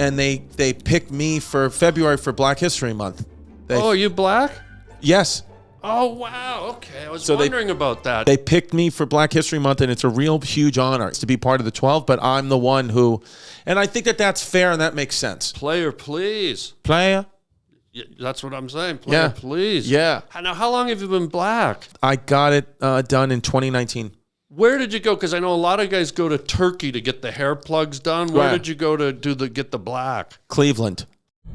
and they picked me for February for Black History Month. Are you black? Yes. Oh, wow. Okay. I was wondering about that. They picked me for Black History Month, and it's a real huge honor to be part of the 12, but I'm the one who, and I think that that's fair and that makes sense. Player, please. Player? Yeah, that's what I'm saying. Player, please. Yeah. Now, how long have you been black? I got it done in 2019. Where did you go? Because I know a lot of guys go to Turkey to get the hair plugs done. Where did you go to get the black? Cleveland.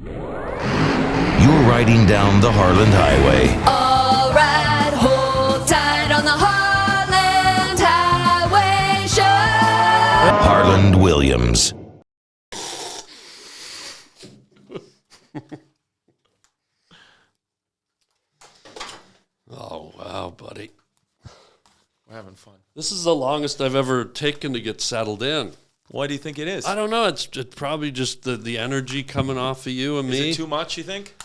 You're riding down the Harland Highway. All right, hold tight on the Harland Highway Show. Harland Williams. Oh, wow, buddy. We're having fun. This is the longest I've ever taken to get settled in. What do you think it is? I don't know. It's probably just the energy coming off of you and me. Is it too much, you think?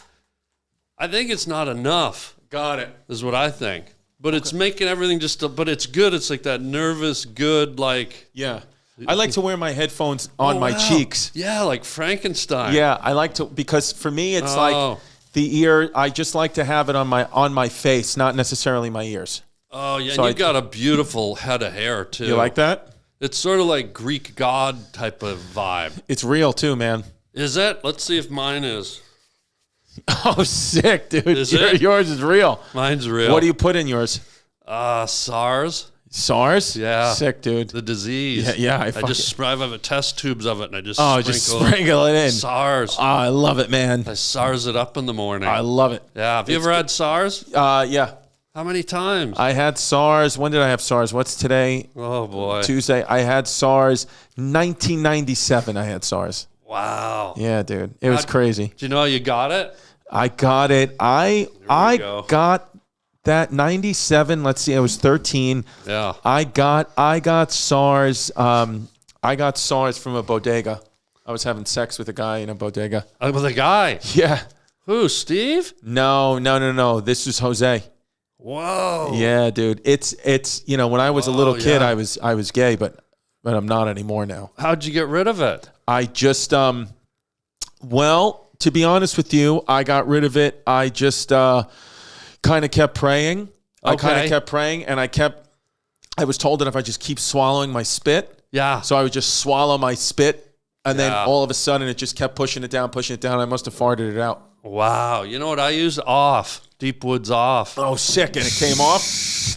I think it's not enough. Got it. Is what I think. But it's making everything but it's good. It's like that nervous, good, like... Yeah. I like to wear my headphones on my cheeks. Yeah, like Frankenstein. Yeah, I like to, because for me, it's like the ear, I just like to have it on my face, not necessarily my ears. Oh, yeah, so and you've got a beautiful head of hair, too. You like that? It's sort of like Greek god type of vibe. It's real, too, man. Is it? Let's see if mine is. Oh, sick, dude. Is it? Yours is real. Mine's real. What do you put in yours? SARS. SARS? Yeah. Sick, dude. The disease. Yeah. I have a test tubes of it, and I just sprinkle it in. SARS. Oh, I love it, man. I SARS it up in the morning. I love it. Yeah. Have you ever had SARS? Yeah. How many times? I had SARS. When did I have SARS? What's today? Oh, boy. Tuesday. I had SARS. 1997, I had SARS. Wow. Yeah, dude. It was crazy. Do you know how you got it? I got it. I got that 97. Let's see. I was 13. Yeah. I got SARS. I got SARS from a bodega. I was having sex with a guy in a bodega. With a guy? Yeah. Who, Steve? No. This was Jose. Whoa. Yeah, dude. It's when I was a little kid, I was gay, but I'm not anymore now. How'd you get rid of it? I just to be honest with you, I got rid of it. I just kind of kept praying. I kind of kept praying, and I was told that if I just keep swallowing my spit, so I would just swallow my spit, and then all of a sudden it just kept pushing it down. I must have farted it out. Wow. You know what I used? Off. Deep Woods Off. Oh, sick. And it came off?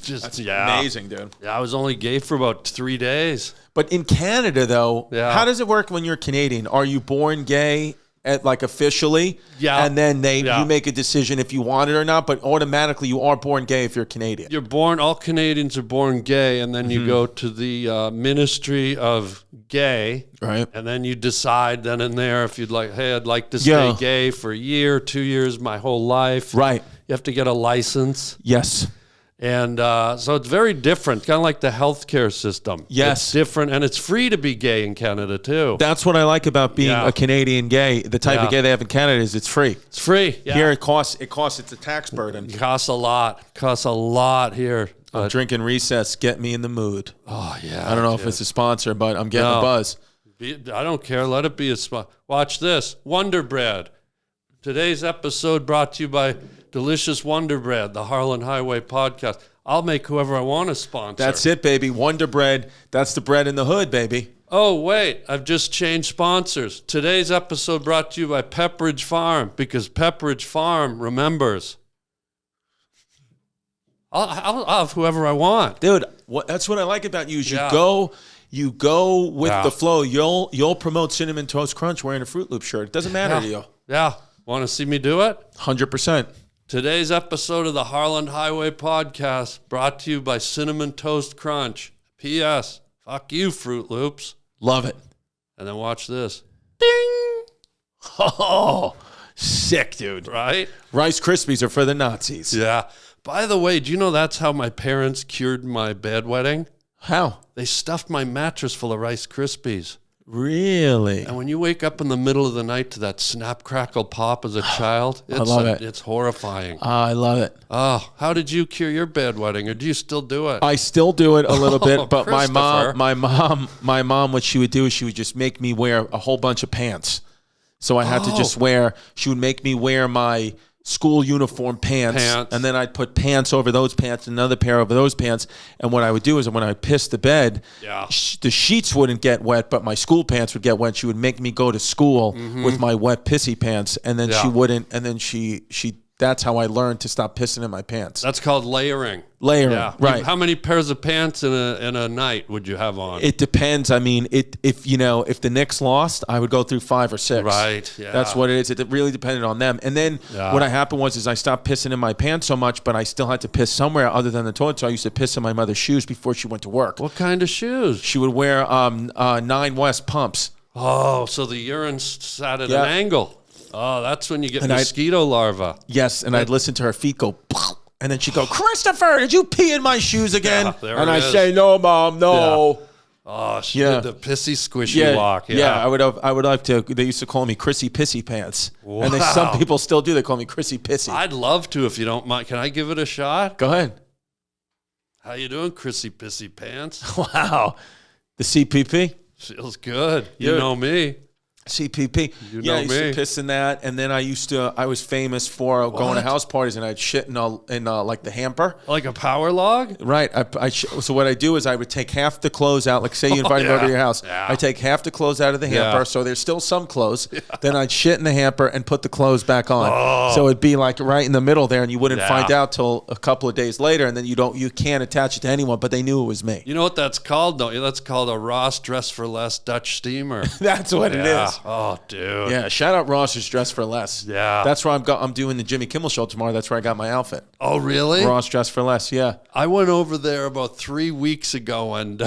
That's amazing, dude. Yeah, I was only gay for about 3 days. But in Canada, though, how does it work when you're Canadian? Are you born gay officially? Yeah. And then you make a decision if you want it or not, but automatically you are born gay if you're Canadian. All Canadians are born gay, and then you go to the Ministry of Gay. Right. And then you decide then and there if you'd like, hey, I'd like to stay gay for a year, 2 years, my whole life. Right. You have to get a license. Yes. And so it's very different, kind of like the healthcare system. Yes. It's different, and it's free to be gay in Canada, too. That's what I like about being a Canadian gay. The type of gay they have in Canada is it's free. It's free. Yeah. Here it's a tax burden. It costs a lot here. I'm drinking Recess. Get me in the mood. Oh, yeah. I don't know if it's a sponsor, but I'm getting a buzz. I don't care. Let it be a sponsor. Watch this. Wonder Bread. Today's episode brought to you by Delicious Wonder Bread, the Harland Highway podcast. I'll make whoever I want to sponsor. That's it, baby. Wonder Bread. That's the bread in the hood, baby. Oh, wait. I've just changed sponsors. Today's episode brought to you by Pepperidge Farm, because Pepperidge Farm remembers. I'll have whoever I want. Dude, that's what I like about you is you go with the flow. You'll promote Cinnamon Toast Crunch wearing a Fruit Loop shirt. It doesn't matter to you. Yeah. Want to see me do it? 100%. Today's episode of the Harland Highway podcast brought to you by Cinnamon Toast Crunch. P.S. Fuck you, Fruit Loops. Love it. And then watch this. Ding! Oh, sick, dude. Right? Rice Krispies are for the Nazis. Yeah. By the way, do you know that's how my parents cured my bedwetting? How? They stuffed my mattress full of Rice Krispies. Really? And when you wake up in the middle of the night to that snap, crackle, pop as a child, I love it. It's horrifying. I love it. Oh, how did you cure your bedwetting, or do you still do it? I still do it a little bit, but my mom, what she would do is she would just make me wear a whole bunch of pants. So I had to just wear, she would make me wear my school uniform pants, and then I'd put pants over those pants and another pair over those pants. And what I would do is when I pissed the bed, the sheets wouldn't get wet, but my school pants would get wet. She would make me go to school with my wet pissy pants, and then she wouldn't, and then she that's how I learned to stop pissing in my pants. That's called layering. Right. How many pairs of pants in a night would you have on? It depends. I mean, if the Knicks lost, I would go through 5 or 6. Right. Yeah. That's what it is. It really depended on them. And then what happened was I stopped pissing in my pants so much, but I still had to piss somewhere other than the toilet. So I used to piss in my mother's shoes before she went to work. What kind of shoes? She would wear 9 West pumps. Oh, so the urine sat at an angle. Oh, that's when you get mosquito larvae. Yes, and I'd listen to her feet go, and then she'd go, Christopher, did you pee in my shoes again? And I'd say, no, Mom, no. Yeah. Oh, she did the pissy squishy walk. Yeah, I would like to. They used to call me Chrissy Pissy Pants. Wow. And some people still do. They call me Chrissy Pissy. I'd love to if you don't mind. Can I give it a shot? Go ahead. How you doing, Chrissy Pissy Pants? Wow. The CPP? Feels good. You know me. CPP. I used to piss in that, and then I was famous for going to house parties, and I'd shit in like the hamper, like a power log. Right. So what I do is I would take half the clothes out. Like say you invited me over to your house, I take half the clothes out of the hamper, so there's still some clothes. Then I'd shit in the hamper and put the clothes back on. So it'd be like right in the middle there, and you wouldn't find out till a couple of days later, and then you can't attach it to anyone, but they knew it was me. You know what that's called, don't you? That's called a Ross Dress for Less Dutch steamer. That's what it is. Oh, dude. Yeah, shout out Ross's Dress for Less. Yeah. That's where I'm doing the Jimmy Kimmel show tomorrow. That's where I got my outfit. Oh, really? Ross Dress for Less, yeah. I went over there about 3 weeks ago, and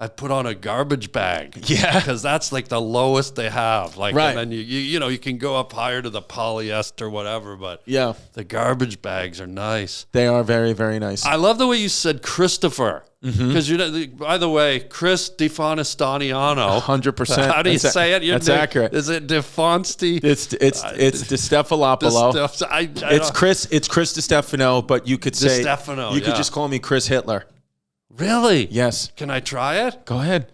I put on a garbage bag. Yeah. Because that's like the lowest they have. Like, right. And then you can go up higher to the polyester, whatever, but the garbage bags are nice. They are very, very nice. I love the way you said Christopher. Because by the way, Chris DeFonestaniano. 100%. How do you say it? That's accurate. Is it DeFonsti? It's Distefano. It's Chris Distefano, but you could say Distefano. You could just call me Chris Hitler. Really? Yes. Can I try it? Go ahead.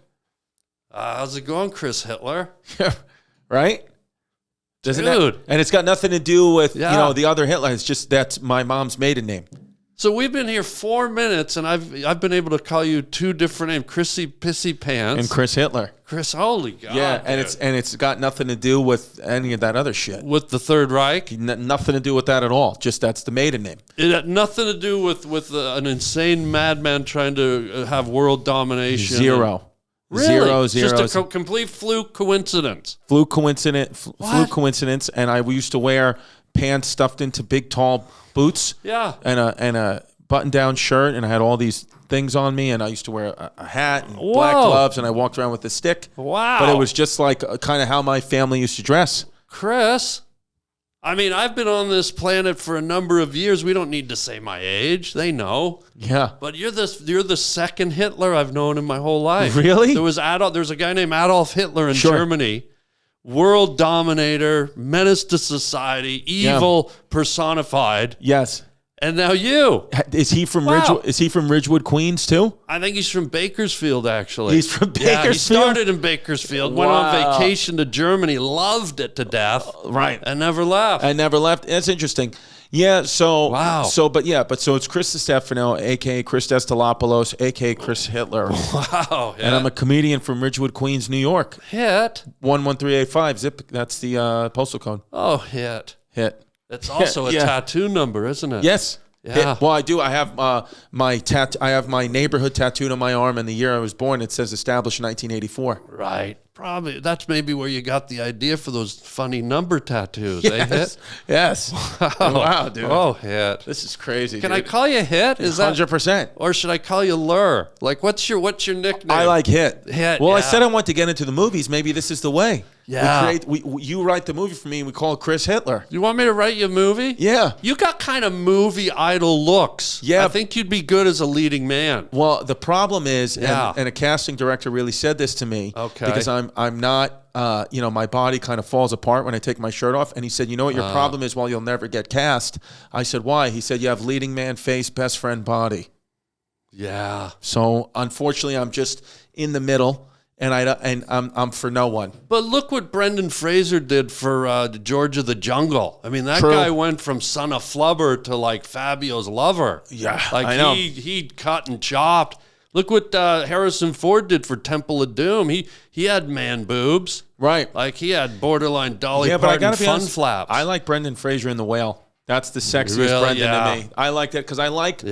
How's it going, Chris Hitler? Right? Dude. And it's got nothing to do with the other Hitler. It's just that's my mom's maiden name. So we've been here 4 minutes, and I've been able to call you 2 different names: Chrissy Pissy Pants and Chris Hitler. Chris, holy God! Yeah, and it's got nothing to do with any of that other shit. With the Third Reich, nothing to do with that at all. Just that's the maiden name. It had nothing to do with an insane madman trying to have world domination. Zero. Really? Zero. Just a complete fluke coincidence. Fluke coincidence. And I used to wear pants stuffed into big tall boots. Yeah. And a button-down shirt, and I had all these things on me, and I used to wear a hat and black gloves, and I walked around with a stick. Wow. But it was just like kind of how my family used to dress. Chris, I mean, I've been on this planet for a number of years. We don't need to say my age. They know. Yeah. But you're the second Hitler I've known in my whole life. Really? There's a guy named Adolf Hitler in Germany. World dominator, menace to society, evil personified. Yes. And now you. Is he from Ridgewood? Is he from Ridgewood, Queens, too? I think he's from Bakersfield, actually. He's from Bakersfield? Yeah, he started in Bakersfield, went on vacation to Germany, loved it to death. Right. And never left. That's interesting. Yeah, so... Wow. So it's Chris Distefano, a.k.a. Chris Destalopoulos, a.k.a. Chris Hitler. Wow. Yeah. And I'm a comedian from Ridgewood, Queens, New York. Hit. 11385, zip. That's the postal code. Oh, hit. That's also a tattoo number, isn't it? Yes. Yeah. Well, I do. I have I have my neighborhood tattooed on my arm, and the year I was born, it says established in 1984. Right. Probably. That's maybe where you got the idea for those funny number tattoos. Hit? Yes. Wow, dude. Oh, Hit. This is crazy. Can I call you Hit? Is 100%? Or should I call you Lur? Like, what's your nickname? I like Hit. Hit. Well, I said I want to get into the movies. Maybe this is the way. Yeah. You write the movie for me, and we call it Chris Hitler. You want me to write you a movie? Yeah. You got kind of movie idol looks. Yeah. I think you'd be good as a leading man. Well, the problem is, and a casting director really said this to me, because I'm not, my body kind of falls apart when I take my shirt off. And he said, you know what your problem is? Well, you'll never get cast. I said, why? He said, you have leading man face, best friend body. Yeah. So unfortunately, I'm just in the middle. and I'm for no one. But look what Brendan Fraser did for George of the Jungle. I mean, that guy went from son of flubber to like Fabio's lover. Yeah, like I know. He cut and chopped. Look what Harrison Ford did for Temple of Doom. He had man boobs. Right. Like he had borderline Dolly Yeah, but I Parton gotta be fun honest, flaps. I like Brendan Fraser in The Whale. That's the sexiest Really? Brendan Yeah. to me. I like that because I like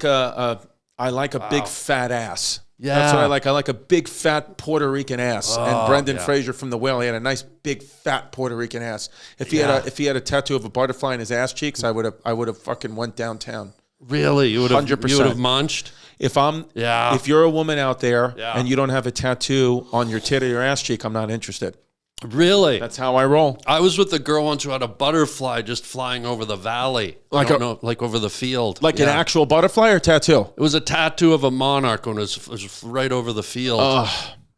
a big fat ass. Yeah. That's what I like. I like a big fat Puerto Rican ass. And Brendan Fraser from The Whale, he had a nice big fat Puerto Rican ass. If he had a tattoo of a butterfly in his ass cheeks, I would have fucking went downtown. Really? You would have 100%. You would have munched? If you're a woman out there Yeah. and you don't have a tattoo on your tit or your ass cheek, I'm not interested. Really? That's how I roll. I was with a girl once who had a butterfly just flying over the valley. Like like over the field. Like an actual butterfly or tattoo? It was a tattoo of a monarch when it was right over the field.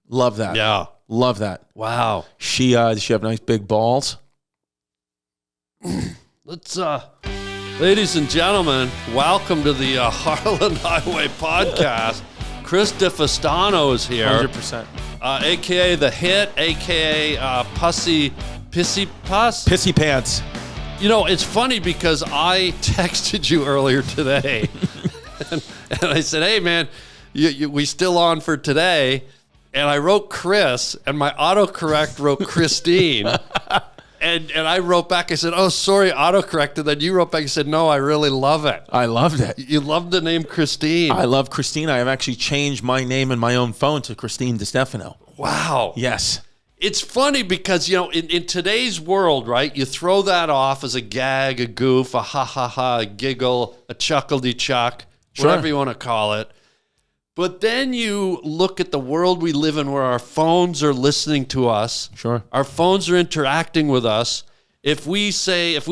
Love that. Yeah. Love that. Wow. Does she have nice big balls? Let's, ladies and gentlemen, welcome to the Harland Highway podcast. Chris Distefano is here. 100%. A.K.A. The Hit, A.K.A. Pissy Puss. Pissy pants. You know, it's funny because I texted you earlier today, and I said, "Hey, man, we still on for today?" And I wrote Chris, and my autocorrect wrote Christine, and I wrote back. I said, "Oh, sorry, autocorrect." And then you wrote back. You said, "No, I really love it." I loved it. You love the name Christine. I love Christine. I have actually changed my name in my own phone to Christine Distefano. Wow. Yes. It's funny because, you know, in today's world, right, you throw that off as a gag, a goof, a ha-ha-ha, a giggle, a chuckle-de-chuck, whatever you want to call it. But then you look at the world we live in where our phones are listening to us. Sure. Our phones are interacting with us. If we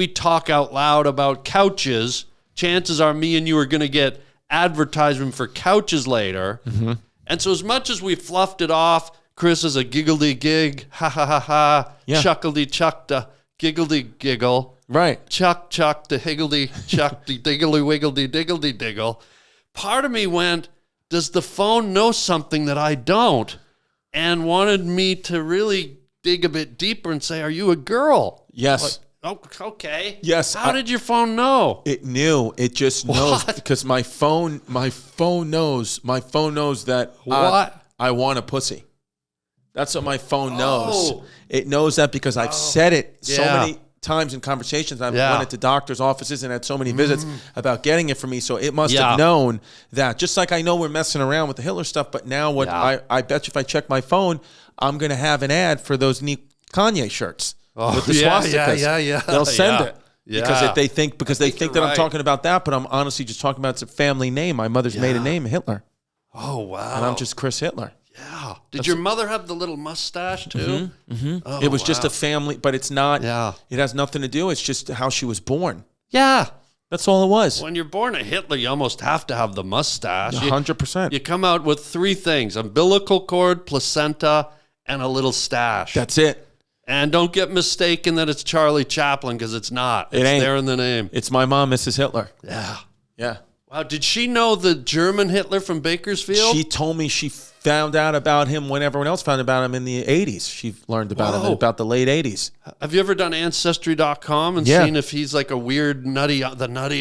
talk out loud about couches, chances are me and you are going to get advertisement for couches later. Mm-hmm. And so as much as we fluffed it off, Chris is a giggledy-gig, ha-ha-ha-ha, chuckledy-chuck, the giggledy-giggle. Right. Chuck, the higgledy-chuck, the diggly-wiggledy-diggledy-diggle. Part of me went, does the phone know something that I don't? And wanted me to really dig a bit deeper and say, are you a girl? Yes. Like, oh, okay. Yes. How did your phone know? It knew. It just knows because my phone knows. My phone knows that I want a pussy. That's what my phone knows. It knows that because I've said it so many times in conversations. I've went into doctors' offices and had so many visits about getting it for me. So it must have known that. Just like I know we're messing around with the Hitler stuff, but now what I bet you if I check my phone, I'm going to have an ad for those neat Kanye shirts with the swastikas. Yeah. They'll send it. Yeah. Because they think that right. I'm talking about that, but I'm honestly just talking about it's a family name. My mother's maiden name, Hitler. Oh, wow. And I'm just Chris Hitler. Yeah. Did your mother have the little mustache too? Mm-hmm. Mm-hmm. Oh, it was just a family, but it's not. Yeah. It has nothing to do. It's just how she was born. Yeah. That's all it was. When you're born a Hitler, you almost have to have the mustache. 100%. You come out with three things: umbilical cord, placenta, and a little stash. That's it. And don't get mistaken that it's Charlie Chaplin, because it's not. It's there in the name. It's my mom, Mrs. Hitler. Yeah. Yeah. Wow. Did she know the German Hitler from Bakersfield? She told me she found out about him when everyone else found about him in the 80s. She learned about him in about the late 80s. Have you ever done Ancestry.com and seen if he's like a weird nutty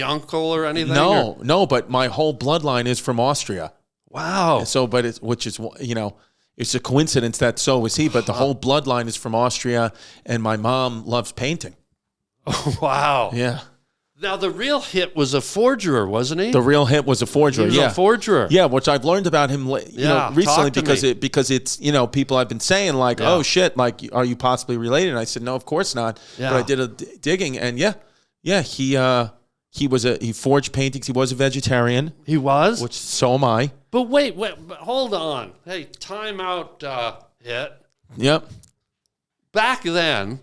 uncle or anything? No, but my whole bloodline is from Austria. Wow. And so, but it's a coincidence that so is he, but the whole bloodline is from Austria, and my mom loves painting. Oh, wow. Yeah. Now, the real hit was a forger, wasn't he? The real hit was a forger. He was a forger. Yeah, which I've learned about him recently because it's people have been saying like, oh shit, like, are you possibly related? And I said, no, of course not. Yeah. But I did a digging, and he forged paintings. He was a vegetarian. He was? Which so am I. But wait, hold on. Hey, time out, Hit. Yep. Back then,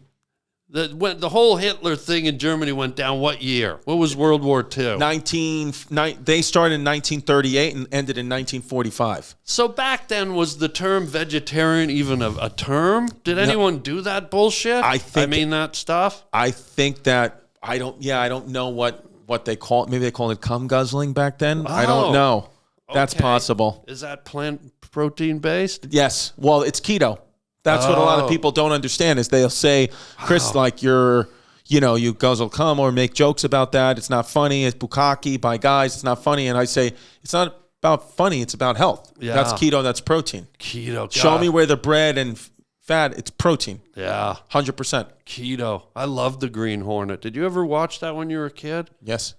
the whole Hitler thing in Germany went down what year? What was World War II? They started in 1938 and ended in 1945. So back then, was the term vegetarian even a term? Did anyone do that bullshit? That stuff? I think that, I don't know what they call it. Maybe they called it cum guzzling back then. I don't know. That's possible. Is that plant protein based? Yes. Well, it's keto. That's what a lot of people don't understand is they'll say, Chris, like you guys will come or make jokes about that. It's not funny. It's bukkake by guys. It's not funny. And I say, it's not about funny. It's about health. Yeah. That's keto. That's protein. Keto. Show me where the bread and fat, it's protein. Yeah. 100%. Keto. I love the Green Hornet. Did you ever watch that when you were a kid? Yes.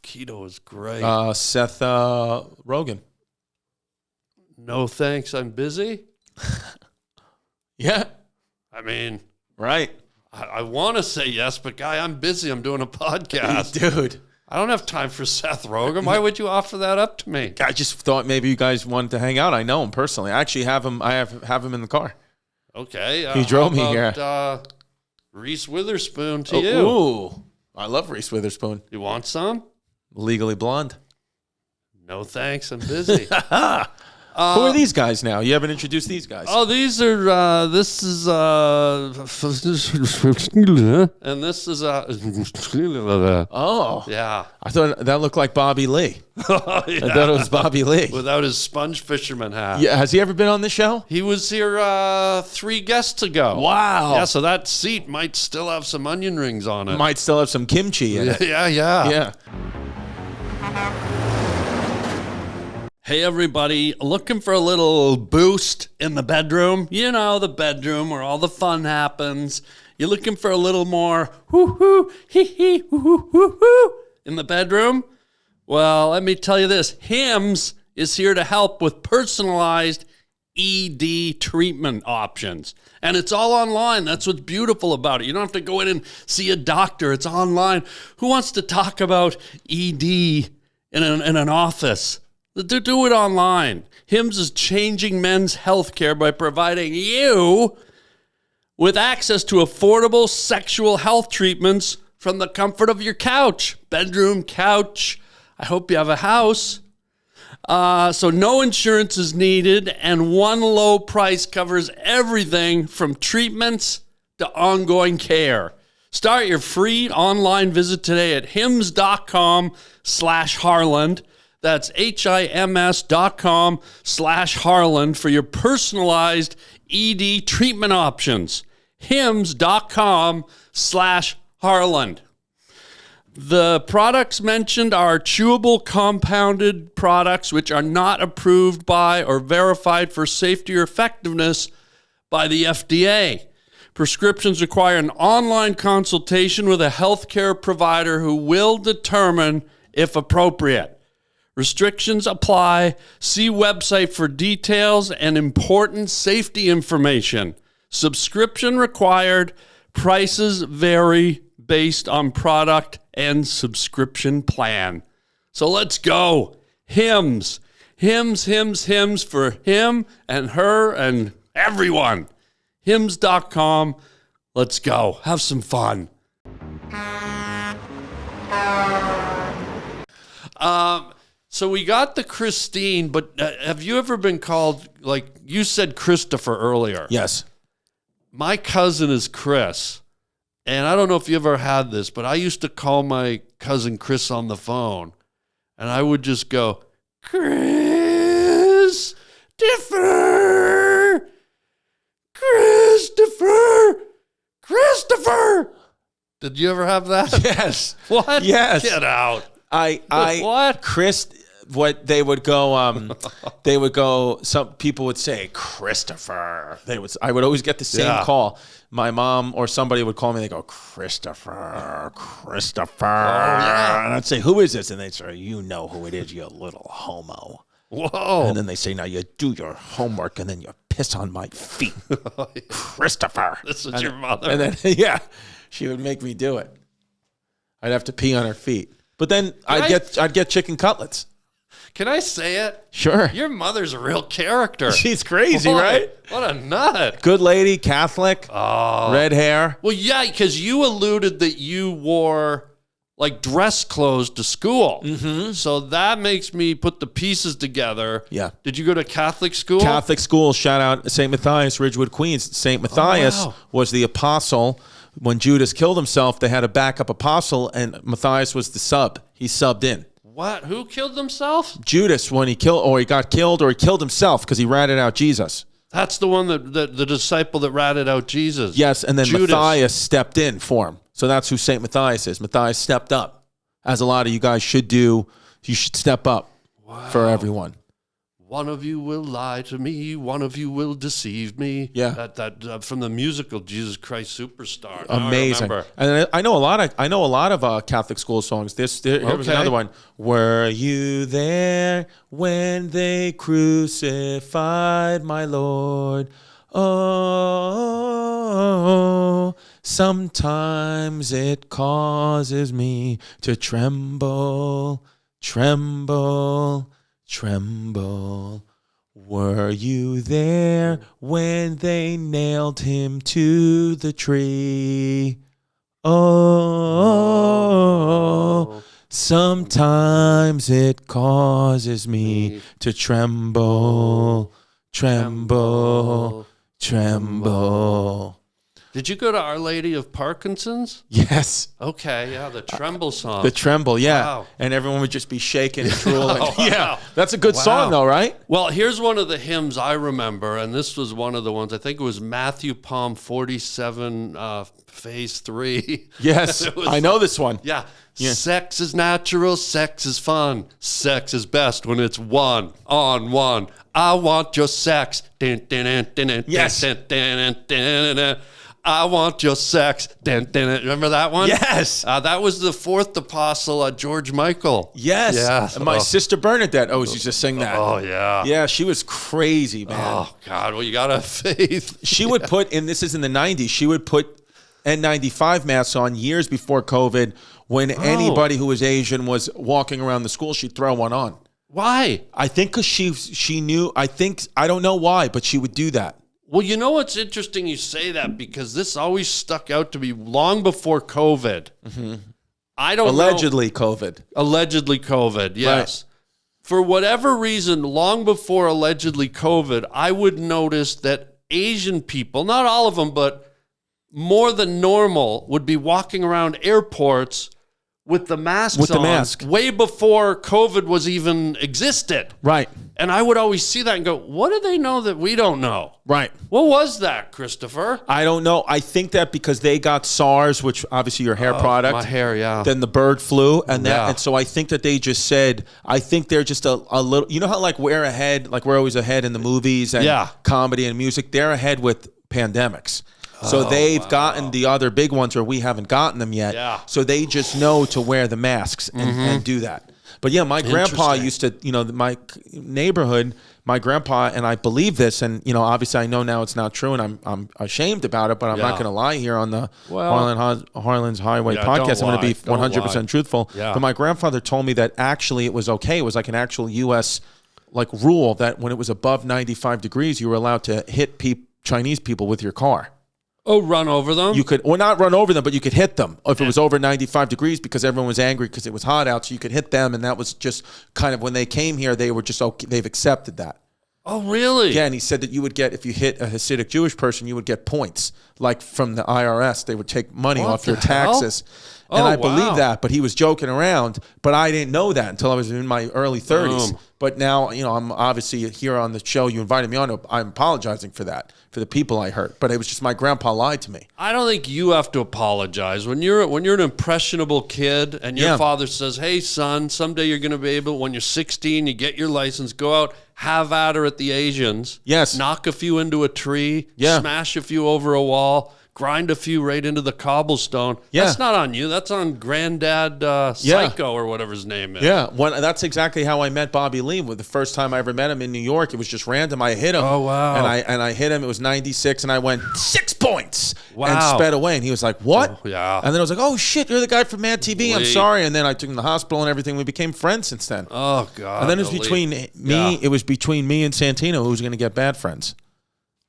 Keto is great. Seth Rogen. No thanks. I'm busy. Yeah. I mean, right. I want to say yes, but guy, I'm busy. I'm doing a podcast. Dude. I don't have time for Seth Rogen. Why would you offer that up to me? I just thought maybe you guys wanted to hang out. I know him personally. I actually have him. I have him in the car. Okay. He drove me here. Reese Witherspoon to you. Ooh. I love Reese Witherspoon. You want some? Legally Blonde. No thanks. I'm busy. Who are these guys now? You haven't introduced these guys. Oh, these are, this is, and this is, oh. Yeah. I thought that looked like Bobby Lee. Oh, yeah. I thought it was Bobby Lee. Without his sponge fisherman hat. Yeah. Has he ever been on this show? He was here 3 guests ago. Wow. Yeah, so that seat might still have some onion rings on it. Might still have some kimchi in it. Yeah. Yeah. Hey, everybody, looking for a little boost in the bedroom? You know, the bedroom where all the fun happens. You're looking for a little more hoo-hoo, hee-hee, hoo-hoo, in the bedroom? Well, let me tell you this. Hims is here to help with personalized ED treatment options. And it's all online. That's what's beautiful about it. You don't have to go in and see a doctor. It's online. Who wants to talk about ED in an office? Do it online. Hims is changing men's health care by providing you with access to affordable sexual health treatments from the comfort of your couch, bedroom, couch. I hope you have a house. So no insurance is needed, and one low price covers everything from treatments to ongoing care. Start your free online visit today at hims.com/Harland. That's HIMS.com/Harland for your personalized ED treatment options. HIMS.com/Harland. The products mentioned are chewable compounded products which are not approved by or verified for safety or effectiveness by the FDA. Prescriptions require an online consultation with a healthcare provider who will determine if appropriate. Restrictions apply. See website for details and important safety information. Subscription required. Prices vary based on product and subscription plan. So let's go. Hims. Hims for him and her and everyone. Hims.com. Let's go. Have some fun. So we got the Christine, but have you ever been called, like you said Christopher earlier? Yes. My cousin is Chris, and I don't know if you ever had this, but I used to call my cousin Chris on the phone, and I would just go, Christopher! Christopher! Did you ever have that? Yes. What? Yes. Get out. What? Chris, what they would go, some people would say, Christopher. I would always get the same call. My mom or somebody would call me, they go, Christopher. Oh, yeah. And I'd say, who is this? And they'd say, you know who it is, you little homo. Whoa. And then they say, now you do your homework and then you piss on my feet. Christopher. This was your mother. And then, yeah, she would make me do it. I'd have to pee on her feet. But then I'd get chicken cutlets. Can I say it? Sure. Your mother's a real character. She's crazy, right? What a nut. Good lady, Catholic, red hair. Well, yeah, because you alluded that you wore like dress clothes to school. Mm-hmm. So that makes me put the pieces together. Yeah. Did you go to Catholic school? Catholic school, shout out St. Matthias, Ridgewood, Queens. St. Matthias was the apostle. When Judas killed himself, they had a backup apostle, and Matthias was the sub. He subbed in. What? Who killed himself? Judas, when he got killed, or he killed himself because he ratted out Jesus. That's the one that the disciple that ratted out Jesus. Yes, and then Judas. Matthias stepped in for him. So that's who St. Matthias is. Matthias stepped up, as a lot of you guys should do. You should step up for everyone. One of you will lie to me. One of you will deceive me. Yeah, that from the musical Jesus Christ Superstar. Amazing. And I know a lot of Catholic school songs. Here was another one. Were you there when they crucified my Lord? Oh, sometimes it causes me to tremble, tremble, tremble. Were you there when they nailed him to the tree? Oh, sometimes it causes me to tremble, tremble, tremble. Did you go to Our Lady of Parkinson's? Yes. Okay, yeah, the Tremble song. The Tremble, yeah. Wow. And everyone would just be shaking and drooling. Wow. Yeah, that's a good song though, right? Well, here's one of the hymns I remember, and this was one of the ones. I think it was Matthew Palm 47, Phase 3. Yes, I know this one. Yeah. Sex is natural, sex is fun. Sex is best when it's one on one. I want your sex. Yes. I want your sex. Remember that one? Yes. That was the fourth apostle, George Michael. Yes. Yes. And my sister Bernadette always used to sing that. Oh, yeah. Yeah, she was crazy, man. Oh, God. Well, you got to have faith. She would put, and this is in the 90s, she would put N95 masks on years before COVID. When anybody who was Asian was walking around the school, she'd throw one on. Why? I think because she knew, I don't know why, but she would do that. Well, you know what's interesting you say that, because this always stuck out to me long before COVID. Mm-hmm. I don't Allegedly know. COVID. Allegedly COVID, yes. Right. For whatever reason, long before allegedly COVID, I would notice that Asian people, not all of them, but more than normal, would be walking around airports with the masks on way before COVID was even existed. Right. And I would always see that and go, what do they know that we don't know? Right. What was that, Christopher? I don't know. I think that because they got SARS, which obviously your hair product. My hair, yeah. Then the bird flu. And so I think that they just said, I think they're just a little, you know how like we're ahead, like we're always ahead in the movies and comedy and music? They're ahead with pandemics. So they've gotten the other big ones where we haven't gotten them yet. Yeah. So they just know to wear the masks and do that. But yeah, my grandpa used to, my neighborhood, my grandpa, and I believe this, and obviously I know now it's not true, and I'm ashamed about it, but I'm not going to lie here on the Harland's Highway podcast. I'm going to be 100% truthful. Yeah. But my grandfather told me that actually it was okay. It was like an actual U.S. rule that when it was above 95 degrees, you were allowed to hit Chinese people with your car. Oh, run over them? You could, or not run over them, but you could hit them if it was over 95 degrees because everyone was angry because it was hot out. So you could hit them, and that was just kind of when they came here, they were just okay. They've accepted that. Oh, really? Yeah, and he said that you would get, if you hit a Hasidic Jewish person, you would get points, like from the IRS. They would take money off your taxes. And I believe that, but he was joking around. But I didn't know that until I was in my early 30s. But now, I'm obviously here on the show. You invited me on. I'm apologizing for that, for the people I hurt. But it was just my grandpa lied to me. I don't think you have to apologize. When you're an impressionable kid and your father says, hey, son, someday you're going to be able, when you're 16, you get your license, go out, have at her at the Asians. Yes. Knock a few into a tree. Yeah. Smash a few over a wall. Grind a few right into the cobblestone. Yeah. That's not on you. That's on Granddad Psycho or whatever his name is. Yeah, that's exactly how I met Bobby Lee. The first time I ever met him in New York, it was just random. I hit him. Oh, wow. And I hit him. It was 96, and I went 6 points. Wow. And sped away. And he was like, what? Oh, yeah. And then I was like, oh, shit, you're the guy from Mad TV. I'm sorry. And then I took him to the hospital and everything. We became friends since then. Oh, God. And then it was between me. It was between me and Santino who was going to get bad friends.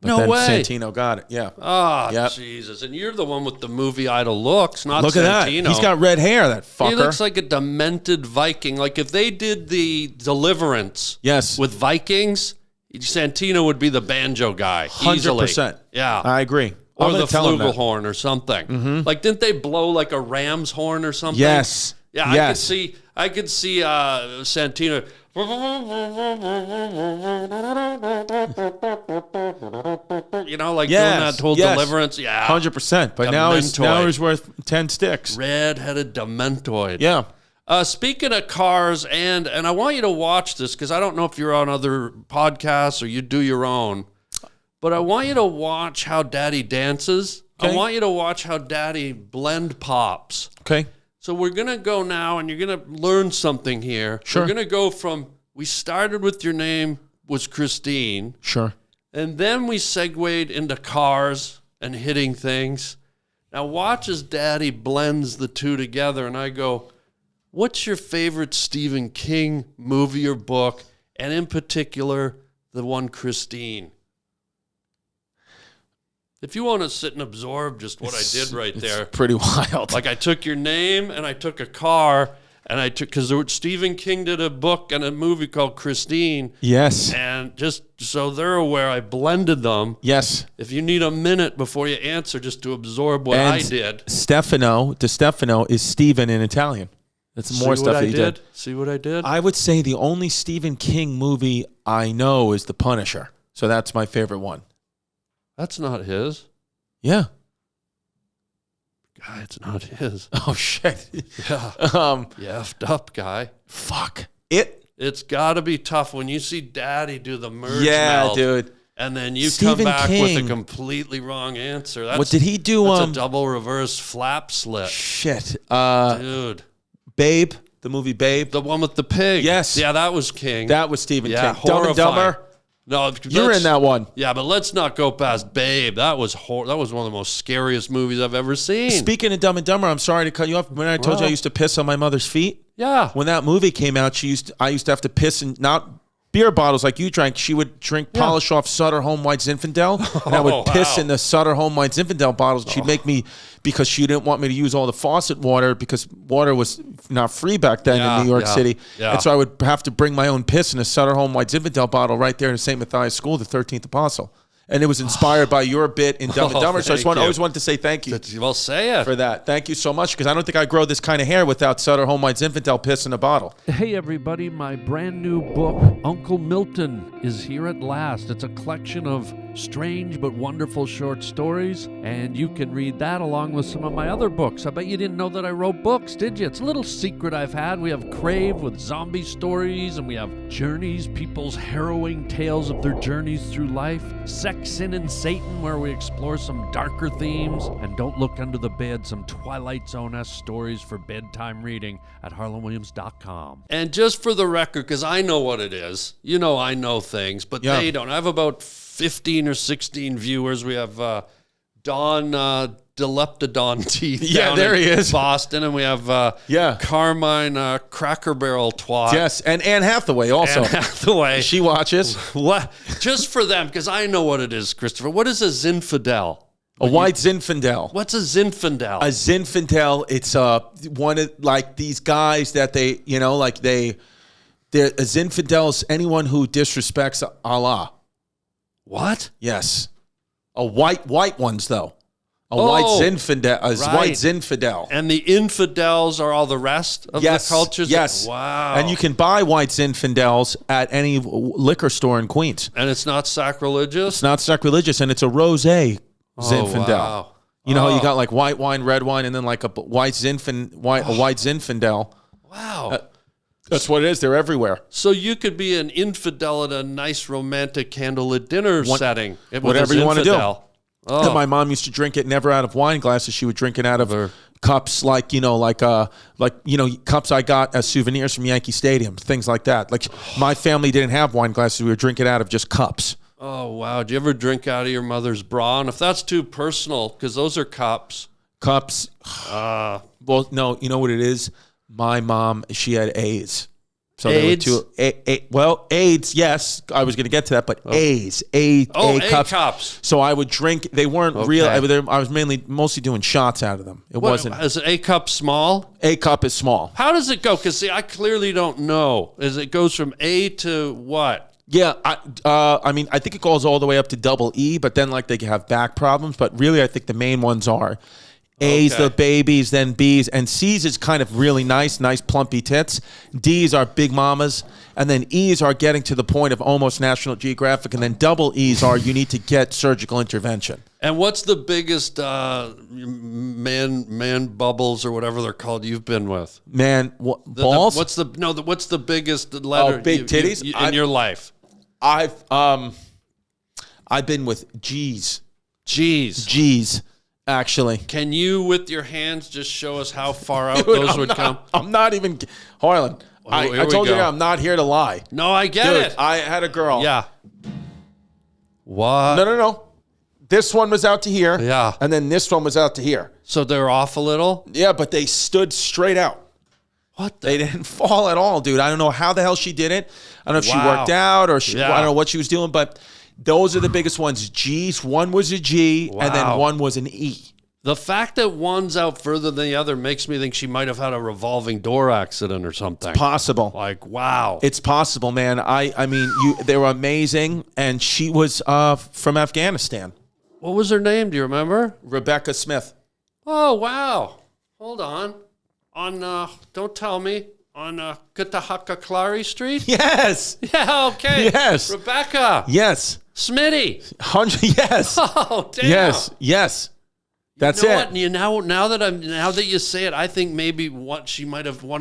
But no then way. Santino got it, yeah. Oh, Jesus. And you're the one with the movie idol looks, not Look Santino. At that. He's got red hair, that fucker. He looks like a demented Viking. Like if they did the Deliverance with Vikings, Santino would be the banjo guy. 100%. Yeah. I agree. Or the flugelhorn or something. Mm-hmm. Like, didn't they blow like a ram's horn or something? Yes. Yeah, Yes. I could see Santino. You know, like doing that whole deliverance. Yeah, 100%. But now he's worth 10 sticks. Red-headed dementoid. Yeah. Speaking of cars, and I want you to watch this because I don't know if you're on other podcasts or you do your own, but I want you to watch how Daddy dances. Okay. I want you to watch how Daddy blend pops. Okay. So we're going to go now, and you're going to learn something here. Sure. We're going to go from, we started with your name was Christine. Sure. And then we segued into cars and hitting things. Now watch as Daddy blends the two together, and I go, what's your favorite Stephen King movie or book, and in particular, the one Christine? If you want to sit and absorb just what I did right there. It's pretty wild. Like I took your name and I took a car and I took, because Stephen King did a book and a movie called Christine. Yes. And just so they're aware, I blended them. Yes. If you need a minute before you answer just to absorb what I did. Distefano is Stephen in Italian. That's more stuff that he did. See what I did? I would say the only Stephen King movie I know is The Punisher. So that's my favorite one. That's not his. Yeah. Guy, it's not his. Oh, shit. Yeah. You effed up, guy. Fuck. It's got to be tough when you see Daddy do the merge melt, dude. And then you Stephen come back King. with a completely wrong answer. What did he do? That's a double reverse flap slip. Shit. Dude. Babe. The movie Babe. The one with the pig. Yes. Yeah, that was King. That was Stephen King. Horrifying. Dumb and Dumber. No, you're in that one. Yeah, but let's not go past Babe. That was one of the most scariest movies I've ever seen. Speaking of Dumb and Dumber, I'm sorry to cut you off. When I told you I used to piss on my mother's feet. Yeah. When that movie came out, I used to have to piss in not beer bottles like you drank. She would drink polish off Sutter Home White Zinfandel, and I would piss in the Sutter Home White Zinfandel bottles. She'd make me, because she didn't want me to use all the faucet water because water was not free back then in New York City. Yeah. And so I would have to bring my own piss in a Sutter Home White Zinfandel bottle right there in St. Matthias School, the 13th Apostle. And it was inspired by your bit in Dumb and Dumber. So I always wanted to say thank you. Well, say it. For that. Thank you so much, because I don't think I grow this kind of hair without Sutter Home White Zinfandel piss in a bottle. Hey everybody, my brand new book, Uncle Milton, is here at last. It's a collection of strange but wonderful short stories, and you can read that along with some of my other books. I bet you didn't know that I wrote books, did you? It's a little secret I've had. We have Crave with zombie stories, and we have Journeys, people's harrowing tales of their journeys through life, Sex, Sin, and Satan, where we explore some darker themes, and Don't Look Under the Bed, some Twilight Zone-esque stories for bedtime reading at harlandwilliams.com. And just for the record, because I know what it is, you know I know things, but they don't. I have about 15 or 16 viewers. We have Don Dileptodon Teeth down there in he is. Boston, and we have Carmine Cracker Barrel Twat. Yes, and Anne Hathaway also. Anne Hathaway. She watches. What? Just for them, because I know what it is, Christopher. What is a Zinfandel? A white Zinfandel. What's a Zinfandel? A Zinfandel, it's one of, like, these guys that they, you know, like they're a Zinfandel is anyone who disrespects Allah. What? Yes. A white ones, though. White Zinfandel. White Zinfandel. And the infidels are all the rest of the cultures? Yes. Wow. And you can buy white Zinfandels at any liquor store in Queens. And it's not sacrilegious? It's not sacrilegious, and it's a rosé Zinfandel. Wow. You know, you got like white wine, red wine, and then like a white Zinfandel. Wow. That's what it is. They're everywhere. So you could be an infidel at a nice romantic candlelit dinner setting. Whatever you want to do. Oh. And my mom used to drink it never out of wine glasses. She would drink it out of cups, cups I got as souvenirs from Yankee Stadium, things like that. Like my family didn't have wine glasses. We would drink it out of just cups. Oh, wow. Do you ever drink out of your mother's bra? And if that's too personal, because those are cups. Cups. Well, no, you know what it is? My mom, she had AIDS. So AIDS? AIDS, yes. I was going to get to that, but AIDS. A cups. So I would drink. They weren't real. I was mostly doing shots out of them. Wasn't. Is an A cup small? A cup is small. How does it go? Because, see, I clearly don't know. It goes from A to what? Yeah, I mean, I think it goes all the way up to double E, but then like they have back problems. But really, I think the main ones are A's the babies, then B's, and C's is kind of really nice plumpy tits. D's are big mamas, and then E's are getting to the point of almost National Geographic, and then double E's are you need to get surgical intervention. And what's the biggest man bubbles or whatever they're called you've been with? Balls? What's the biggest letter? Big titties in your life? I've been with G's. G's. Actually, can you with your hands just show us how far out those would come? I'm not even Harland. I told you I'm not here to lie. No, I get it. I had a girl. Yeah. What? No. This one was out to here. Yeah. And then this one was out to here. So they're off a little? Yeah, but they stood straight out. What? They didn't fall at all, dude. I don't know how the hell she did it. I don't know if she worked out or I don't know what she was doing, but those are the biggest ones. G's. One was a G, and then one was an E. The fact that one's out further than the other makes me think she might have had a revolving door accident or something. It's possible. Like, wow. It's possible, man. I mean, they were amazing, and she was from Afghanistan. What was her name? Do you remember? Rebecca Smith. Oh, wow. Hold on. Don't tell me. On Kutahaka Street? Yes. Yeah, okay. Yes. Rebecca. Yes. Smitty. 100. Yes. Oh, damn. Yes. That's you know it. What? Now that you say it, I think maybe one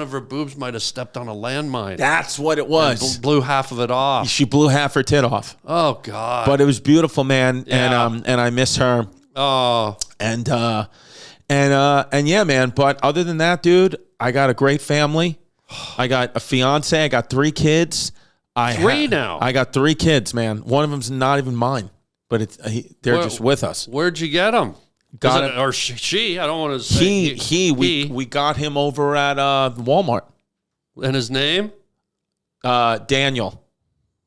of her boobs might have stepped on a landmine. That's what it was. Blew half of it off. She blew half her tit off. Oh God. But it was beautiful, man. Yeah. And I miss her. Oh. And yeah, man. But other than that, dude, I got a great family. I got a fiance. I got 3 kids. Three now. I got 3 kids, man. One of them's not even mine, but they're just with us. Where'd you get them? Got it, or she? I don't want to say we got him over at Walmart. And his name? Daniel.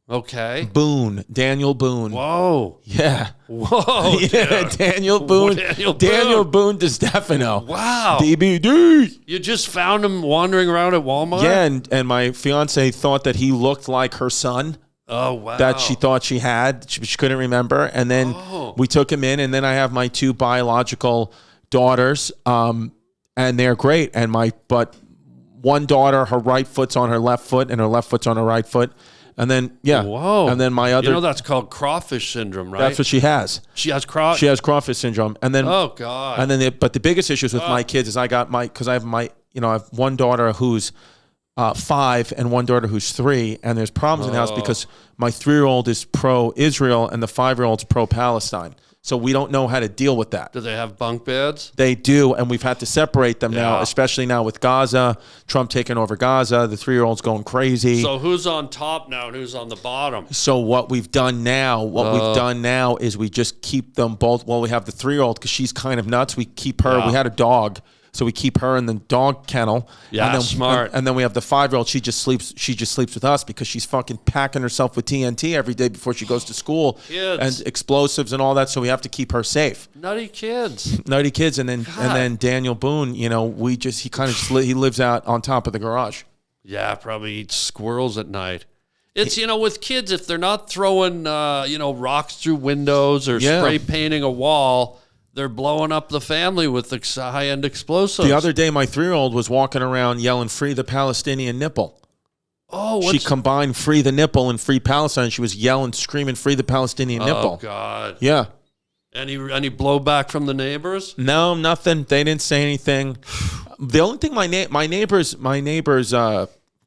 Okay. Boone. Daniel Boone. Whoa. Yeah. Whoa. Yeah. Daniel Boone. Daniel Boone DeStefano. Wow. DBD. You just found him wandering around at Walmart? Yeah, and my fiance thought that he looked like her son. Oh, wow. That she thought she had. She couldn't remember. And then we took him in, and then I have my 2 biological daughters, and they're great. But one daughter, her right foot's on her left foot, and her left foot's on her right foot. And then, Whoa. And then my other... You know that's called crawfish syndrome, right? That's what she has. She has She has crawfish syndrome. And then... Oh, God. And then, but the biggest issues with my kids is I have one daughter who's 5 and one daughter who's 3, and there's problems in the house because my 3-year-old is pro-Israel and the 5-year-old's pro-Palestine. So we don't know how to deal with that. Do they have bunk beds? They do, and we've had to separate them now, especially now with Gaza, Trump taking over Gaza. The 3-year-old's going crazy. So who's on top now and who's on the bottom? So what we've done now is we just keep them both. Well, we have the 3-year-old because she's kind of nuts. We keep her. We had a dog. So we keep her in the dog kennel. Yeah, and then, smart. And then we have the 5-year-old. She just sleeps with us because she's fucking packing herself with TNT every day before she goes to school. Kids. And explosives and all that. So we have to keep her safe. Nutty kids. And then Daniel Boone, he lives out on top of the garage. Yeah, probably eats squirrels at night. It's, with kids, if they're not throwing, rocks through windows or spray painting a wall, they're blowing up the family with the high-end explosives. The other day, my 3-year-old was walking around yelling, "Free the Palestinian nipple." Oh, she combined "free the nipple" and "free Palestine." She was yelling, screaming, "Free the Palestinian nipple." Oh, God. Yeah. Any blowback from the neighbors? No, nothing. They didn't say anything. The only thing my neighbors,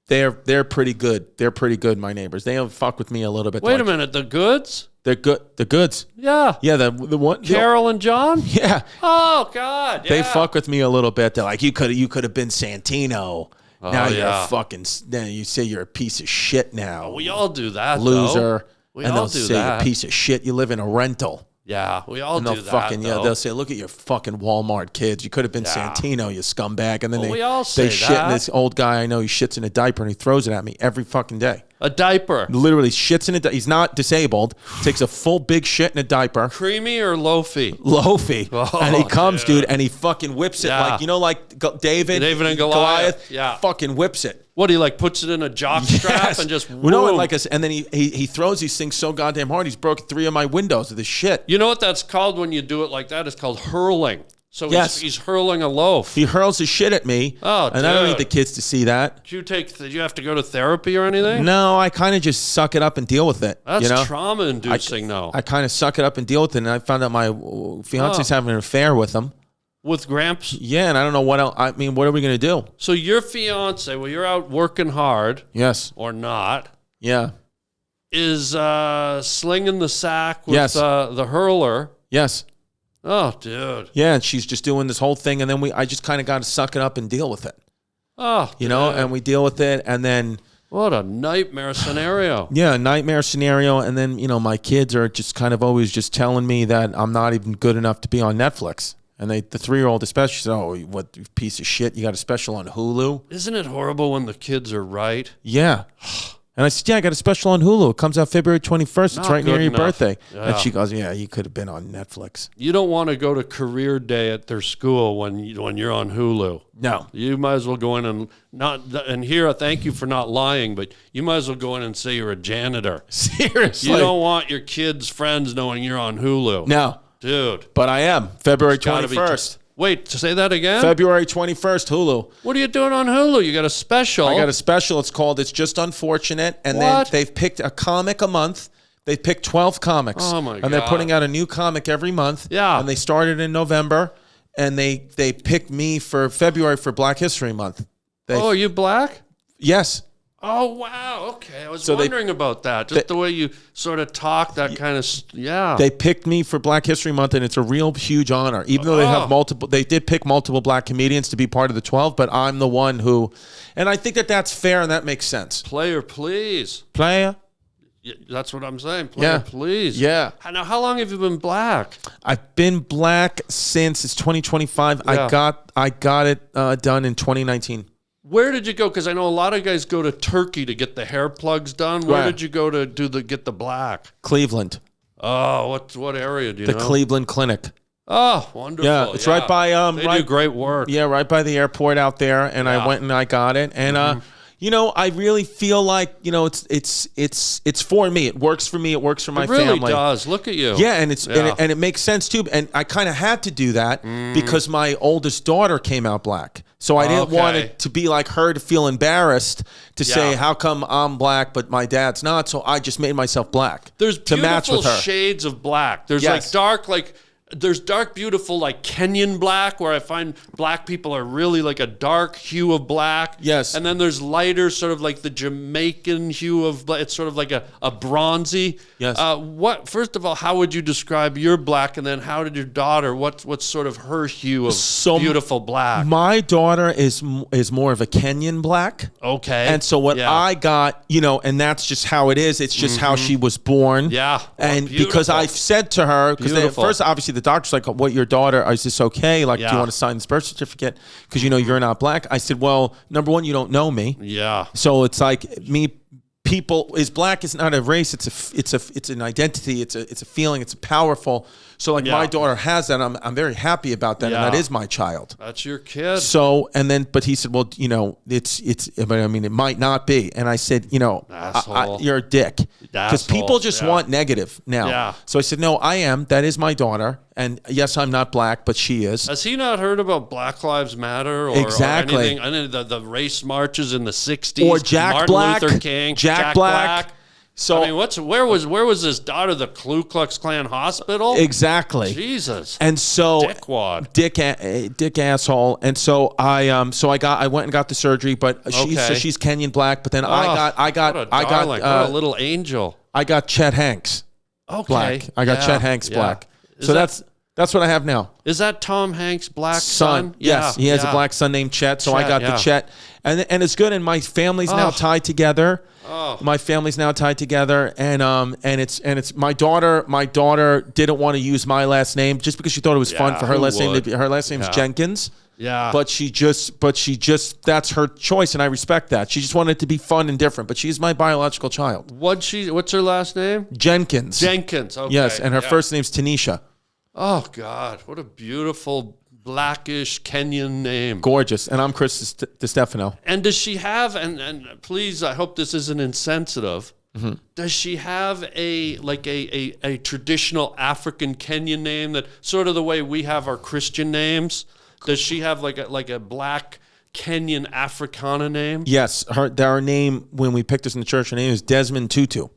they're pretty good. They're pretty good, my neighbors. They fuck with me a little bit. Wait a minute, the goods? They're good. The goods. Yeah. Yeah, the one. Carol and John? Yeah. Oh, God. Yeah. They fuck with me a little bit. They're like, you could have been Santino. Now you're fucking. Now you say you're a piece of shit now. Oh, we all do that, loser. We and all they'll do say that. You're a piece of shit. You live in a rental. Yeah, we all do that. Fucking, they'll say, "Look at your fucking Walmart kids. You could have been Santino, you scumbag." And then we all say they shit. And this old guy I know, he shits in a diaper and he throws it at me every fucking day. A diaper. Literally shits in a diaper. He's not disabled. Takes a full big shit in a diaper. Creamy or loafy? Loafy. Oh, and he comes, dude, and he fucking whips it like David and Goliath. Yeah. Fucking whips it. What, he puts it in a jock strap and just and then he throws these things so goddamn hard, he's broken 3 of my windows with this shit. You know what that's called when you do it like that? It's called hurling. So Yes. he's hurling a loaf. He hurls his shit at me. Oh, and I don't need dude. the kids to see that. Did you have to go to therapy or anything? No, I kind of just suck it up and deal with it. That's you know? trauma-inducing, though. I kind of suck it up and deal with it, and I found out my fiance's having an affair with him. With Gramps? Yeah, and I don't know what else. I mean, what are we going to do? So your fiance, well, you're out working hard. Yes. Or not. Yeah. Is slinging the sack with Yes. The hurler. Yes. Oh, dude. Yeah, and she's just doing this whole thing, and then I just kind of got to suck it up and deal with it. Oh, you know, and we deal with it, and then what a nightmare scenario. Yeah, nightmare scenario, and then my kids are just kind of always just telling me that I'm not even good enough to be on Netflix, and the 3-year-old especially said, "Oh, what piece of shit! You got a special on Hulu." Isn't it horrible when the kids are right? Yeah. And I said, yeah, I got a special on Hulu. It comes out February 21st. It's right near your birthday. Yeah. And she goes, yeah, you could have been on Netflix. You don't want to go to career day at their school when you're on Hulu. No. You might as well go in and here, thank you for not lying, but you might as well go in and say you're a janitor. Seriously. You don't want your kids' friends knowing you're on Hulu. No. Dude. But I am. February 21st. Wait, say that again? February 21st, Hulu. What are you doing on Hulu? You got a special. I got a special. It's called It's Just Unfortunate. And then they've picked a comic a month. They picked 12 comics. Oh, my God. And they're putting out a new comic every month. Yeah. And they started in November. And they picked me for February for Black History Month. Are you black? Yes. Oh, wow. Okay. I was wondering about that. Just the way you sort of talk, that kind of, yeah. They picked me for Black History Month, and it's a real huge honor. Even though they have they did pick multiple black comedians to be part of the 12, but I'm the one who, and I think that's fair and that makes sense. Player, please. Player? Yeah, that's what I'm saying. Player, please. Yeah. Now, how long have you been black? I've been black since it's 2025. Yeah. I got it done in 2019. Where did you go? Because I know a lot of guys go to Turkey to get the hair plugs done. Where did you go to get the black? Cleveland. Oh, what area do you know? The Cleveland Clinic. Oh, wonderful. Yeah, it's right by they do great work. Yeah, right by the airport out there, and I went and I got it, and I really feel like it's for me. It works for me. It works for my family. It really does. Look at you. Yeah, and it makes sense too. And I kind of had to do that because my oldest daughter came out black, so I didn't want it to be like her to feel embarrassed to say how come I'm black but my dad's not. So I just made myself black. There's to match with her. Shades of black. There's there's dark, beautiful, like Kenyan black, where I find black people are really like a dark hue of black. Yes. And then there's lighter, sort of like the Jamaican hue of black. It's sort of like a bronzy. Yes. First of all, how would you describe your black? And then how did your daughter, what's sort of her hue of beautiful black? My daughter is more of a Kenyan black. Okay. And so what I got, and that's just how it is. It's just how she was born. Yeah. And because I've said to her, because first, obviously, the doctor's like, what, your daughter, is this okay? Like, do you want to sign this birth certificate? Because, you're not black. I said, well, number one, you don't know me. Yeah. So it's like black is not a race. It's an identity. It's a feeling. It's powerful. So like my daughter has that. I'm very happy about that. And that is my child. That's your kid. So, but he said, well, but I mean, it might not be. And I said, you're a dick. Because people just want negative now. Yeah. So I said, no, I am. That is my daughter. And yes, I'm not black, but she is. Has he not heard about Black Lives Matter or exactly or anything? The race marches in the 60s. Or Jack Black. Luther King. Jack Black. So I mean, where was his daughter? The Ku Klux Klan hospital? Exactly. Jesus. And so dickwad. Dick asshole. And so I went and got the surgery, but she's Kenyan black. But then I got what a little angel. I got Chet Hanks. Okay. Black. I got Chet Hanks black. So that's what I have now. Is that Tom Hanks' black son? Yes, he has a black son named Chet. So I got the Chet, and it's good. And my family's now tied together. Oh. My family's now tied together, and it's my daughter. My daughter didn't want to use my last name just because she thought it was fun for her last name. Her last name's Jenkins. Yeah. But she just that's her choice, and I respect that. She just wanted it to be fun and different. But she's my biological child. What's her last name? Jenkins. Jenkins. Okay. Yes, and her first name's Tanisha. Oh God, what a beautiful blackish Kenyan name. Gorgeous. And I'm Chris Distefano. And does she have, and please, I hope this isn't insensitive, Does she have a traditional African Kenyan name that sort of the way we have our Christian names? Does she have like a black Kenyan Africana name? Yes, her name when we picked us in the church, her name is Desmond Tutu.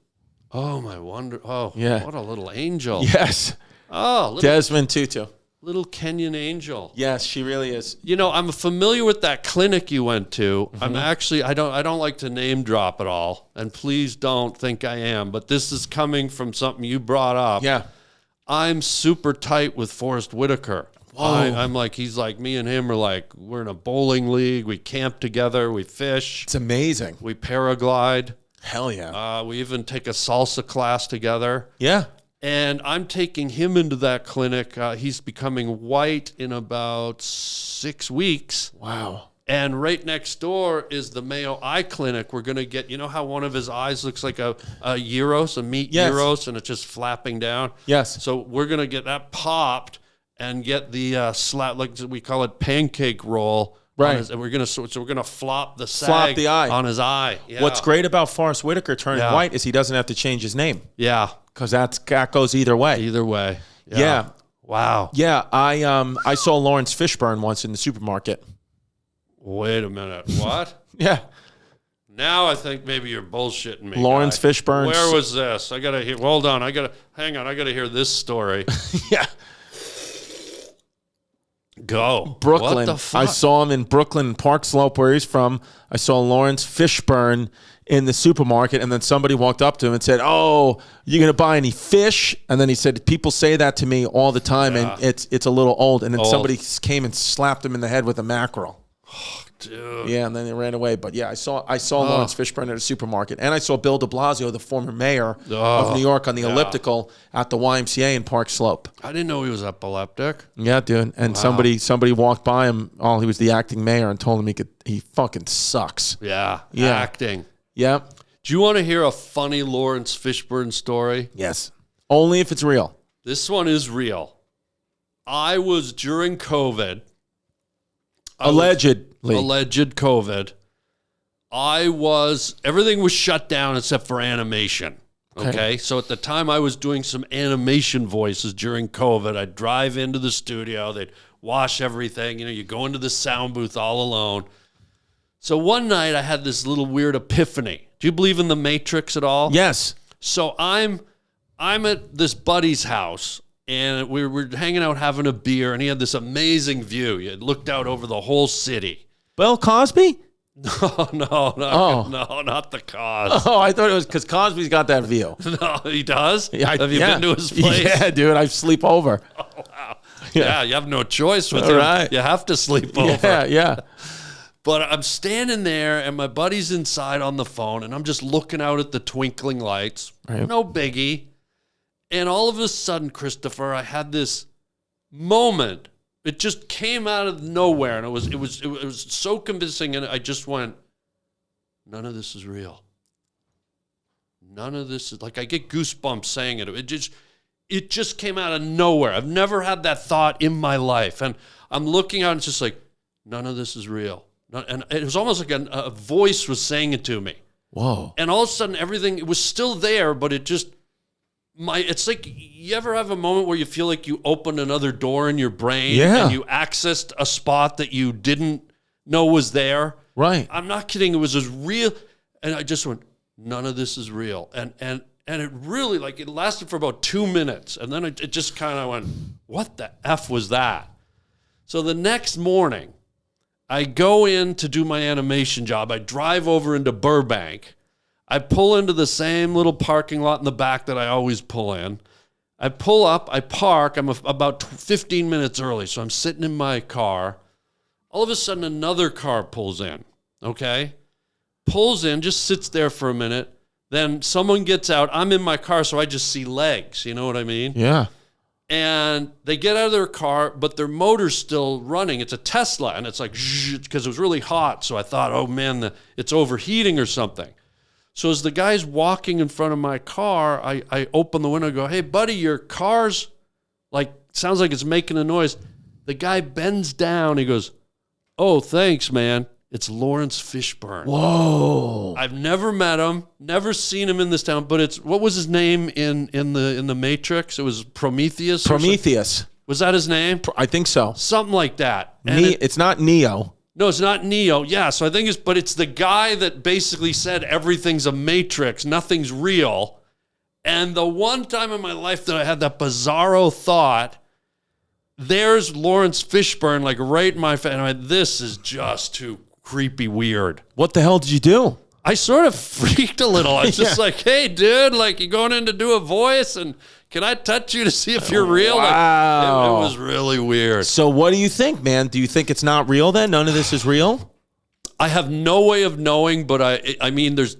Oh my wonder! Oh yeah, what a little angel! Yes, Desmond Tutu, little Kenyan angel. Yes, she really is. You know, I'm familiar with that clinic you went to. I'm actually I don't like to name drop at all, and please don't think I am. But this is coming from something you brought up. Yeah, I'm super tight with Forrest Whitaker. Whoa. I'm like, he's like, me and him are like, we're in a bowling league. We camp together. We fish. It's amazing. We paraglide. Hell yeah. We even take a salsa class together. Yeah. And I'm taking him into that clinic. He's becoming white in about 6 weeks. Wow. And right next door is the Mayo Eye Clinic. We're going to get, you know how one of his eyes looks like a gyros, a meat gyros, and it's just flapping down? Yes. So we're going to get that popped and get the slap, like we call it, pancake roll. Right. And we're gonna flop the sag the eye on his eye. Yeah. What's great about Forrest Whitaker turning white is he doesn't have to change his name. Yeah. Because that goes either way. Either way. Yeah. Wow. Yeah. I saw Lawrence Fishburne once in the supermarket. Wait a minute. What? Yeah. Now I think maybe you're bullshitting me. Lawrence Fishburne. Where was this? I gotta hear. Hold on. Hang on. I gotta hear this story. Yeah. Go. Brooklyn. What the fuck? I saw him in Brooklyn, Park Slope, where he's from. I saw Lawrence Fishburne in the supermarket, and then somebody walked up to him and said, "Oh, you gonna buy any fish?" And then he said, "People say that to me all the time, and it's a little old." And then somebody came and slapped him in the head with a mackerel. Dude. Yeah, and then they ran away. But yeah, I saw Lawrence Fishburne at a supermarket, and I saw Bill de Blasio, the former mayor of New York, on the elliptical at the YMCA in Park Slope. I didn't know he was epileptic. Yeah, dude. And somebody walked by him while he was the acting mayor and told him he fucking sucks. Yeah. Acting. Yeah. Do you want to hear a funny Lawrence Fishburne story? Yes. Only if it's real. This one is real. I was during COVID. Alleged COVID. Everything was shut down except for animation. Okay. So at the time I was doing some animation voices during COVID. I'd drive into the studio. They'd wash everything. You know, you go into the sound booth all alone. So one night I had this little weird epiphany. Do you believe in the Matrix at all? Yes. So I'm at this buddy's house. And we were hanging out having a beer, and he had this amazing view. He had looked out over the whole city. Bill Cosby? No, not the Cos. Oh, I thought it was because Cosby's got that view. No, he does? Yeah, have you been to his place? Yeah, dude, I sleep over. Oh, wow. Yeah, you have no choice with him. Right. You have to sleep over. Yeah. But I'm standing there, and my buddy's inside on the phone, and I'm just looking out at the twinkling lights. Right. No biggie. And all of a sudden, Christopher, I had this moment. It just came out of nowhere, and it was so convincing. And I just went, "None of this is real. None of this is like." I get goosebumps saying it. It just came out of nowhere. I've never had that thought in my life, and I'm looking out, and it's just like, none of this is real. And it was almost like a voice was saying it to me. Whoa! And all of a sudden, everything, it was still there, but it just. It's like, you ever have a moment where you feel like you opened another door in your brain and you accessed a spot that you didn't know was there? Right. I'm not kidding. It was as real. And I just went, none of this is real. And it really, like, it lasted for about 2 minutes. And then it just kind of went, what the F was that? So the next morning, I go in to do my animation job. I drive over into Burbank. I pull into the same little parking lot in the back that I always pull in. I pull up, I park. I'm about 15 minutes early, so I'm sitting in my car. All of a sudden, another car pulls in, okay? Pulls in, just sits there for a minute. Then someone gets out. I'm in my car, so I just see legs. You know what I mean? Yeah. And they get out of their car, but their motor's still running. It's a Tesla, and it's like, because it was really hot. So I thought, oh, man, it's overheating or something. So as the guy's walking in front of my car, I open the window and go, hey, buddy, your car's sounds like it's making a noise. The guy bends down. He goes, oh, thanks, man. It's Lawrence Fishburne. Whoa. I've never met him, never seen him in this town, but it's, what was his name in the Matrix? It was Prometheus? Prometheus. Was that his name? I think so. Something like that. It's not Neo. No, it's not Neo. Yeah, so I think it's the guy that basically said everything's a matrix, nothing's real. And the one time in my life that I had that bizarro thought, there's Lawrence Fishburne, like right in my face. And I went, this is just too creepy weird. What the hell did you do? I sort of freaked a little. I was just like, hey, dude, like you going in to do a voice and can I touch you to see if you're real? Wow. Like, it was really weird. So what do you think, man? Do you think it's not real then? None of this is real? I have no way of knowing, but I mean, there's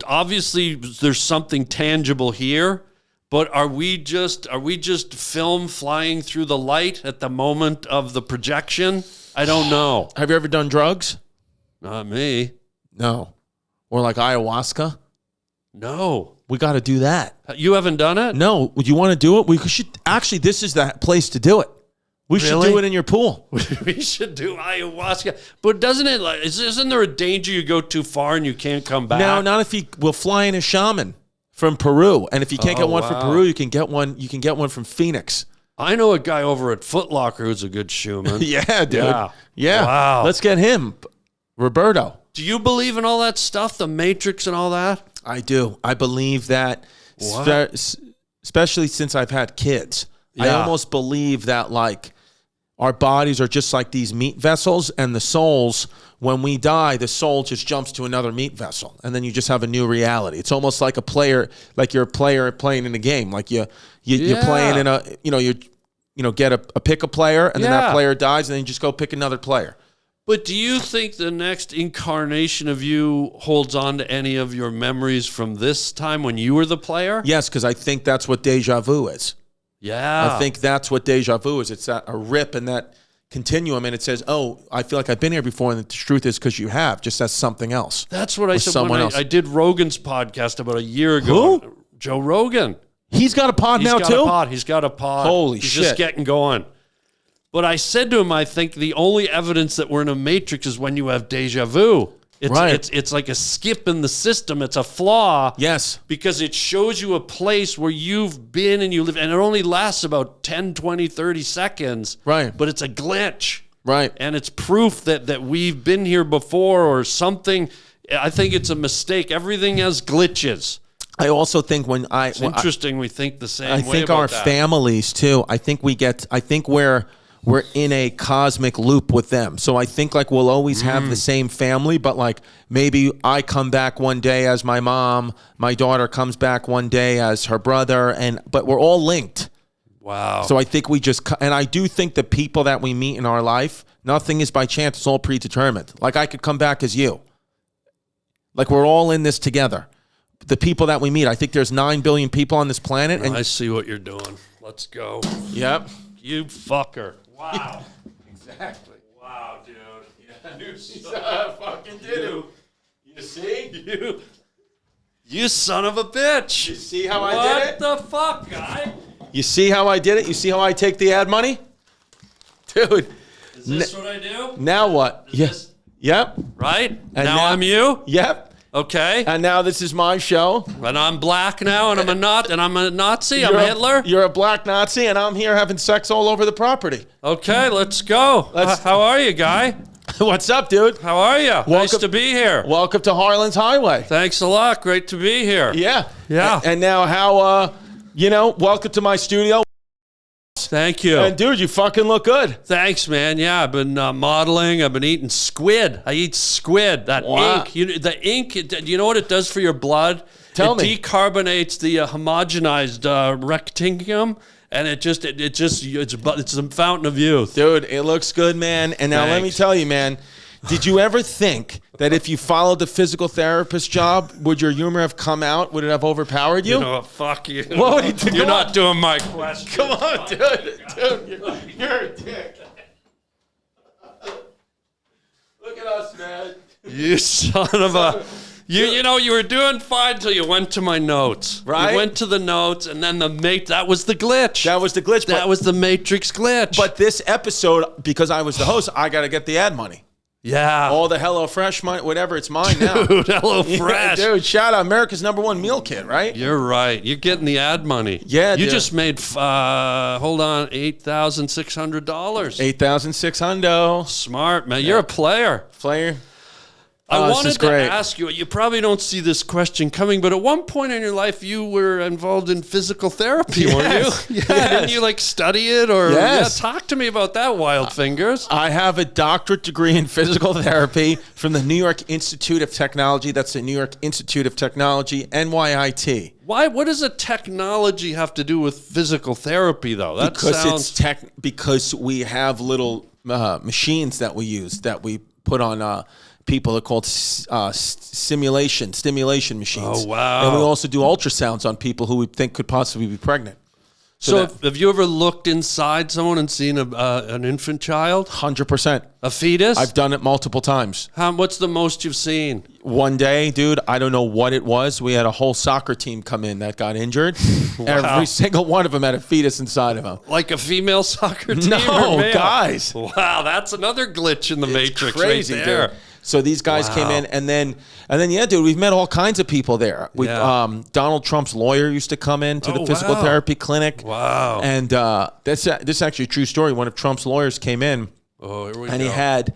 something tangible here. But are we just film flying through the light at the moment of the projection? I don't know. Have you ever done drugs? Not me. No. Or like ayahuasca? No. We got to do that. You haven't done it? No. Would you want to do it? We should actually. This is the place to do it. We should do it in your pool. We should do ayahuasca. But doesn't it? Like, isn't there a danger you go too far and you can't come back? No, not if you. We'll fly in a shaman from Peru, and if you can't get one from Peru, you can get one. You can get one from Phoenix. I know a guy over at Foot Locker who's a good shoeman. Yeah, dude. Yeah. Wow. Let's get him, Roberto. Do you believe in all that stuff, the Matrix and all that? I do. I believe that, especially since I've had kids. I almost believe that like our bodies are just like these meat vessels, and the souls, when we die, the soul just jumps to another meat vessel, and then you just have a new reality. It's almost like a player, like you're a player playing in a game, like you're playing in a, get a pick a player, and then that player dies, and then you just go pick another player. But do you think the next incarnation of you holds on to any of your memories from this time when you were the player? Yes, because I think that's what deja vu is. Yeah. I think that's what deja vu is. It's a rip in that continuum, and it says, oh, I feel like I've been here before, and the truth is because you have, just as something else. That's what I said when I did Rogan's podcast about a year ago. Who? Joe Rogan. He's got a pod now, too? He's got a pod. Holy He's shit. just getting going. But I said to him, I think the only evidence that we're in a matrix is when you have deja vu. It's like a skip in the system. It's a flaw. Yes. Because it shows you a place where you've been and you live, and it only lasts about 10, 20, 30 seconds. Right. But it's a glitch. Right. And it's proof that we've been here before or something. I think it's a mistake. Everything has glitches. I also think it's interesting we think the same way. I think our families, too, I think we're in a cosmic loop with them. So I think like we'll always have the same family, but like maybe I come back one day as my mom, my daughter comes back one day as her brother, but we're all linked. Wow. So I think and I do think the people that we meet in our life, nothing is by chance, it's all predetermined. Like I could come back as you. Like we're all in this together. The people that we meet, I think there's 9 billion people on this planet. And I see what you're doing. Let's go. Yep. You fucker. Wow. Exactly. Wow, dude. Yeah. Fucking did. You see? You son of a bitch. You see how I did it? What the fuck, guy? You see how I did it? You see how I take the ad money? Dude. Is this what I do? Now what? This? Yep. Right? And now I'm you? Yep. Okay. And now this is my show. And I'm black now, and I'm a Nazi. I'm Hitler. You're a black Nazi, and I'm here having sex all over the property. Okay, let's go. How are you, guy? What's up, dude? How are you? Nice to be here. Welcome to Harland's Highway. Thanks a lot. Great to be here. Yeah. Yeah. And now how, welcome to my studio. Thank you. And dude, you fucking look good. Thanks, man. Yeah, I've been modeling. I've been eating squid. I eat squid. That ink. The ink. Do you know what it does for your blood? Tell me. It decarbonates the homogenized rectinium, and it's a fountain of youth. Dude, it looks good, man. And now let me tell you, man. Did you ever think that if you followed the physical therapist job, would your humor have come out? Would it have overpowered you? You know what? Fuck you. What would you do? You're not doing my question. Come on, dude. You're a dick. Look at us, man. You son of a... You were doing fine until you went to my notes. Right? You went to the notes, and then that was the glitch. That was the glitch. That was the Matrix glitch. But this episode, because I was the host, I got to get the ad money. Yeah. All the HelloFresh money, whatever, it's mine now. Dude, HelloFresh. Dude, shout out America's #1 meal kit, right? You're right. You're getting the ad money. Yeah, You dude. just made, $8,600. $8,600. Smart, man. You're a player. Player. I this wanted is to great. ask you, you probably don't see this question coming, but at one point in your life, you were involved in physical therapy, Yes. weren't you? Yeah, Yes. didn't you study it? Or Yes. talk to me about that, Wild Fingers. I have a doctorate degree in physical therapy from the New York Institute of Technology. That's the New York Institute of Technology, NYIT. Why? What does a technology have to do with physical therapy, though? That sounds... Because we have little machines that we use that we put on people. Are called stimulation machines. Oh, wow. And we also do ultrasounds on people who we think could possibly be pregnant. So have you ever looked inside someone and seen an infant child? 100%. A fetus? I've done it multiple times. What's the most you've seen? One day, dude, I don't know what it was. We had a whole soccer team come in that got injured. Wow. Every single one of them had a fetus inside of them. Like a female soccer team? No, or male? guys. Wow, that's another glitch in the matrix Crazy, right there. dude. So these guys came in, and then yeah, dude, we've met all kinds of people there. We Donald Trump's lawyer used to come in to the physical therapy clinic. Wow. And this is actually a true story. One of Trump's lawyers came in, and he had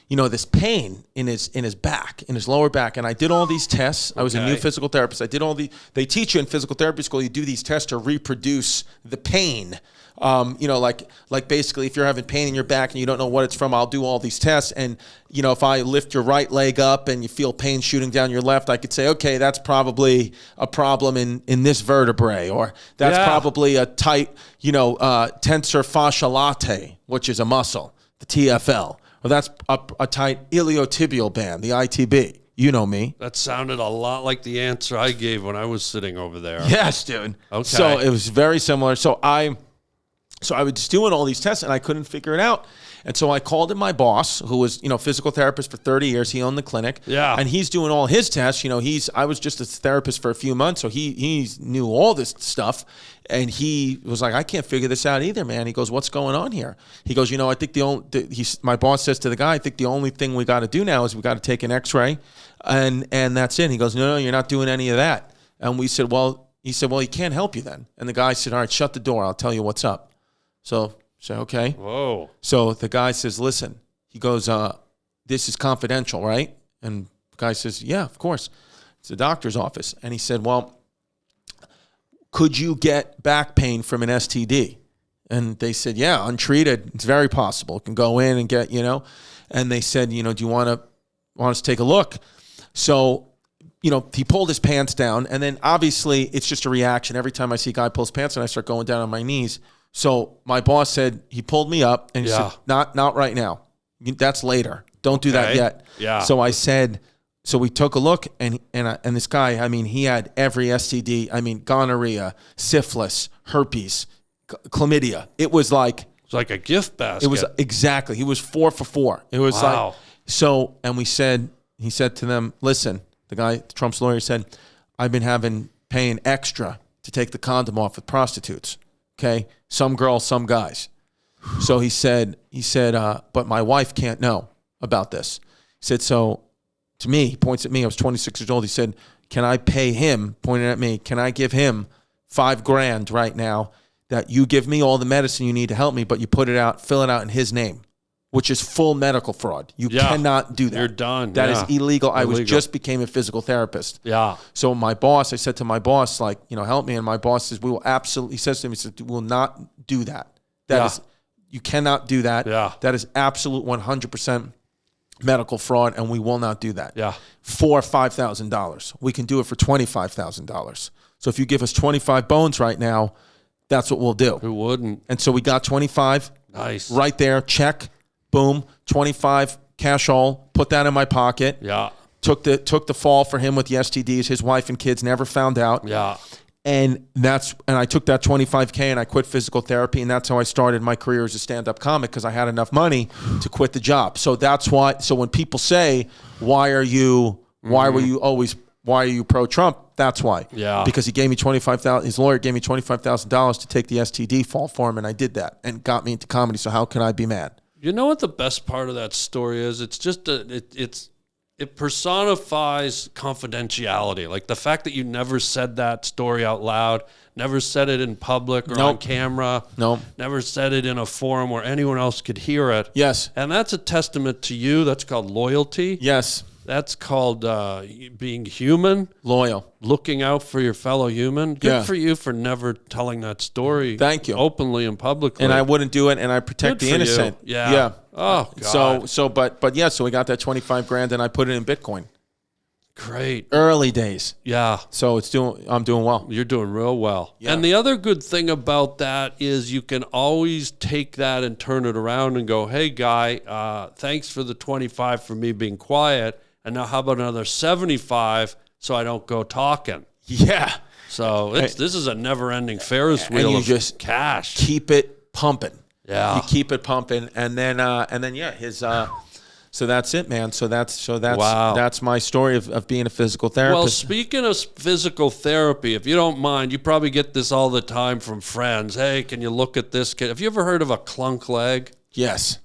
this pain in his back, in his lower back. And I did all these tests. I was a new physical therapist. I did they teach you in physical therapy school, you do these tests to reproduce the pain. Like basically if you're having pain in your back and you don't know what it's from, I'll do all these tests. And, if I lift your right leg up and you feel pain shooting down your left, I could say, okay, that's probably a problem in this vertebrae, or that's probably a tight, tensor fascia latae, which is a muscle, the TFL, or that's a tight iliotibial band, the ITB. You know me. That sounded a lot like the answer I gave when I was sitting over there. Yes, dude. Okay. So it was very similar. So I was just doing all these tests and I couldn't figure it out. And so I called in my boss, who was, physical therapist for 30 years. He owned the clinic. Yeah. And he's doing all his tests. I was just a therapist for a few months, so he knew all this stuff. And he was like, I can't figure this out either, man. He goes, what's going on here? He goes, I think my boss says to the guy, I think the only thing we got to do now is we got to take an x-ray and that's it. He goes, no, you're not doing any of that. And we said, he can't help you then. And the guy said, all right, shut the door. I'll tell you what's up. So okay. Whoa. So the guy says, listen, he goes, this is confidential, right? And the guy says, yeah, of course. It's the doctor's office. And he said, well, could you get back pain from an STD? And they said, yeah, untreated, it's very possible. It can go in and get, and they said, do you want us to take a look? So, he pulled his pants down, and then obviously it's just a reaction. Every time I see a guy pull his pants down, I start going down on my knees. So my boss said, he pulled me up and he said, not right now. That's later. Don't do that yet. Yeah. So I said, so we took a look and this guy, he had every STD, gonorrhea, syphilis, herpes, chlamydia. It was like a gift basket. It was exactly. He was 4 for 4. It was like, so, and he said to them, listen, the guy, Trump's lawyer said, I've been having paying extra to take the condom off with prostitutes. Okay, some girls, some guys. So he said, but my wife can't know about this. He said, so to me, he points at me, I was 26 years old. He said, can I pay him, pointing at me, can I give him $5,000 right now that you give me all the medicine you need to help me, but you fill it out in his name, which is full medical fraud. You cannot do that. You're done. That is illegal. I just became a physical therapist. Yeah. So I said to my boss, help me. And my boss says, he says to me, we will not do that. You cannot do that. Yeah. That is absolute 100% medical fraud, and we will not do that. Yeah. For $5,000. We can do it for $25,000. So if you give us 25 bones right now, that's what we'll do. Who wouldn't? And so we got 25. Nice. Right there, check. Boom, 25, cash all, put that in my pocket. Yeah. Took the fall for him with the STDs. His wife and kids never found out. Yeah. And I took that $25K and I quit physical therapy, and that's how I started my career as a stand-up comic, because I had enough money to quit the job. So that's why. So when people say, why are you pro-Trump? That's why. Yeah. Because he gave me $25,000. His lawyer gave me $25,000 to take the STD fall for him, and I did that, and got me into comedy. So how can I be mad? You know what the best part of that story is? It's just it personifies confidentiality. Like the fact that you never said that story out loud, never said it in public or on camera. Nope. Never said it in a forum where anyone else could hear it. Yes. And that's a testament to you. That's called loyalty. Yes. That's called being human. Loyal. Looking out for your fellow human. Good for you for never telling that story. Thank you. Openly and publicly. And I wouldn't do it, and I protect Good the for innocent. you. Yeah. Oh, God. So we got that 25 grand, and I put it in Bitcoin. Great. Early days. Yeah. So I'm doing well. You're doing real well. Yeah. And the other good thing about that is you can always take that and turn it around and go, hey, guy, thanks for the 25 for me being quiet. And now how about another 75 so I don't go talking? Yeah. So this is a never-ending Ferris wheel you of just cash. Keep it pumping. Yeah. You keep it pumping, and then his. So that's it, man. So that's Wow. That's my story of being a physical therapist. Well, speaking of physical therapy, if you don't mind, you probably get this all the time from friends. Hey, can you look at this? Have you ever heard of a clunk leg? Yes.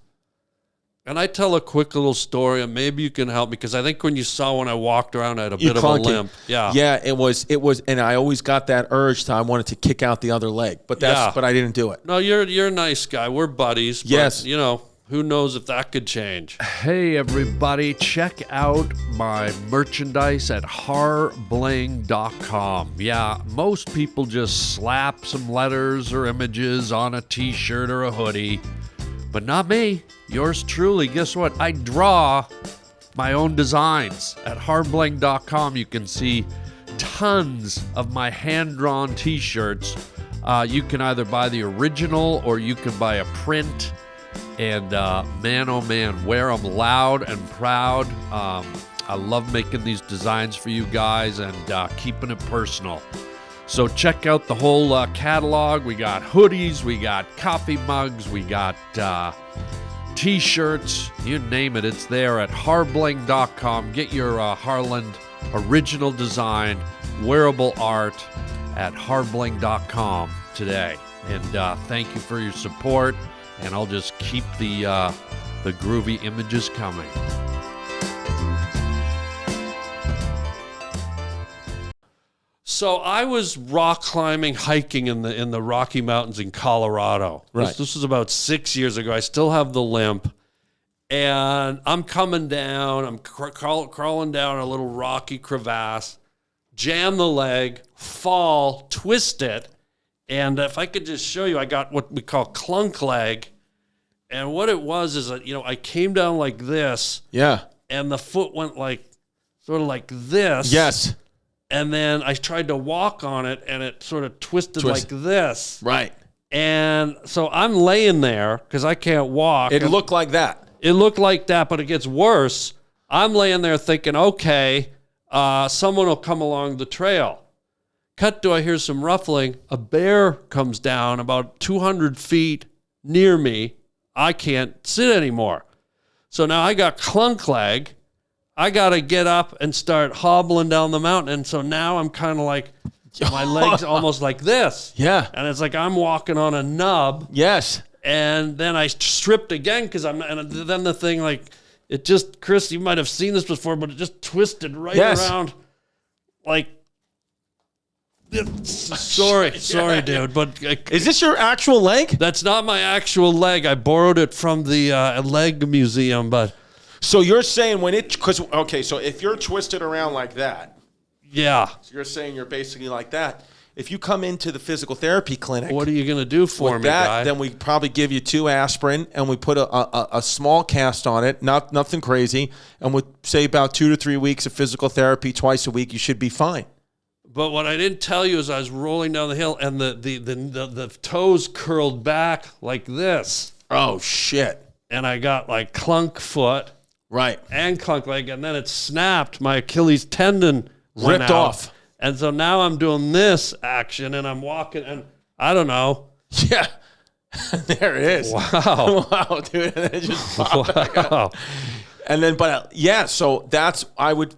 And I tell a quick little story, and maybe you can help me, because I think when you saw when I walked around, I had a bit of a limp. Yeah. Yeah, it was, and I always got that urge I wanted to kick out the other leg, but I didn't do it. No, you're a nice guy. We're buddies. Yes. But, who knows if that could change. Hey everybody, check out my merchandise at harbling.com. Yeah, most people just slap some letters or images on a t-shirt or a hoodie, but not me. Yours truly. Guess what? I draw my own designs. At harbling.com you can see tons of my hand-drawn t-shirts. You can either buy the original or you can buy a print. And man, oh man, wear them loud and proud. I love making these designs for you guys and keeping it personal. So check out the whole catalog. We got hoodies, we got coffee mugs, we got t-shirts, you name it, it's there at harbling.com. Get your Harland original design, wearable art at harbling.com today. And thank you for your support. And I'll just keep the groovy images coming. So I was rock climbing, hiking in the Rocky Mountains in Colorado. Right. This was about 6 years ago. I still have the limp. And I'm coming down. I'm crawling down a little rocky crevasse, jam the leg, fall, twist it. And if I could just show you, I got what we call clunk leg. And what it was is that, I came down like this. Yeah. And the foot went sort of like this. Yes. And then I tried to walk on it, and it sort of twisted like this. Right. And so I'm laying there because I can't walk. It looked like that. It looked like that, but it gets worse. I'm laying there thinking, okay, someone will come along the trail. Cut to I hear some ruffling. A bear comes down about 200 feet near me. I can't sit anymore. So now I got clunk leg. I got to get up and start hobbling down the mountain. And so now I'm kind of like, my legs almost like this. Yeah. And it's like I'm walking on a nub. Yes. And then I stripped again because and then the thing it just, Chris, you might have seen this before, but it just twisted right around like, sorry, dude, but is this your actual leg? That's not my actual leg. I borrowed it from the leg museum, but. So you're saying so if you're twisted around like that. Yeah. So you're saying you're basically like that. If you come into the physical therapy clinic. What are you going to do for me, guy? Then we probably give you 2 aspirin and we put a small cast on it, nothing crazy. And we say about 2 to 3 weeks of physical therapy twice a week, you should be fine. But what I didn't tell you is I was rolling down the hill and the toes curled back like this. Oh, shit. And I got like clunk foot. Right. And clunk leg. And then it snapped. My Achilles tendon went ripped out. Off. And so now I'm doing this action and I'm walking and I don't know. Yeah. There it is. Wow. Wow, dude. And it just popped back Wow. up. And then, so I would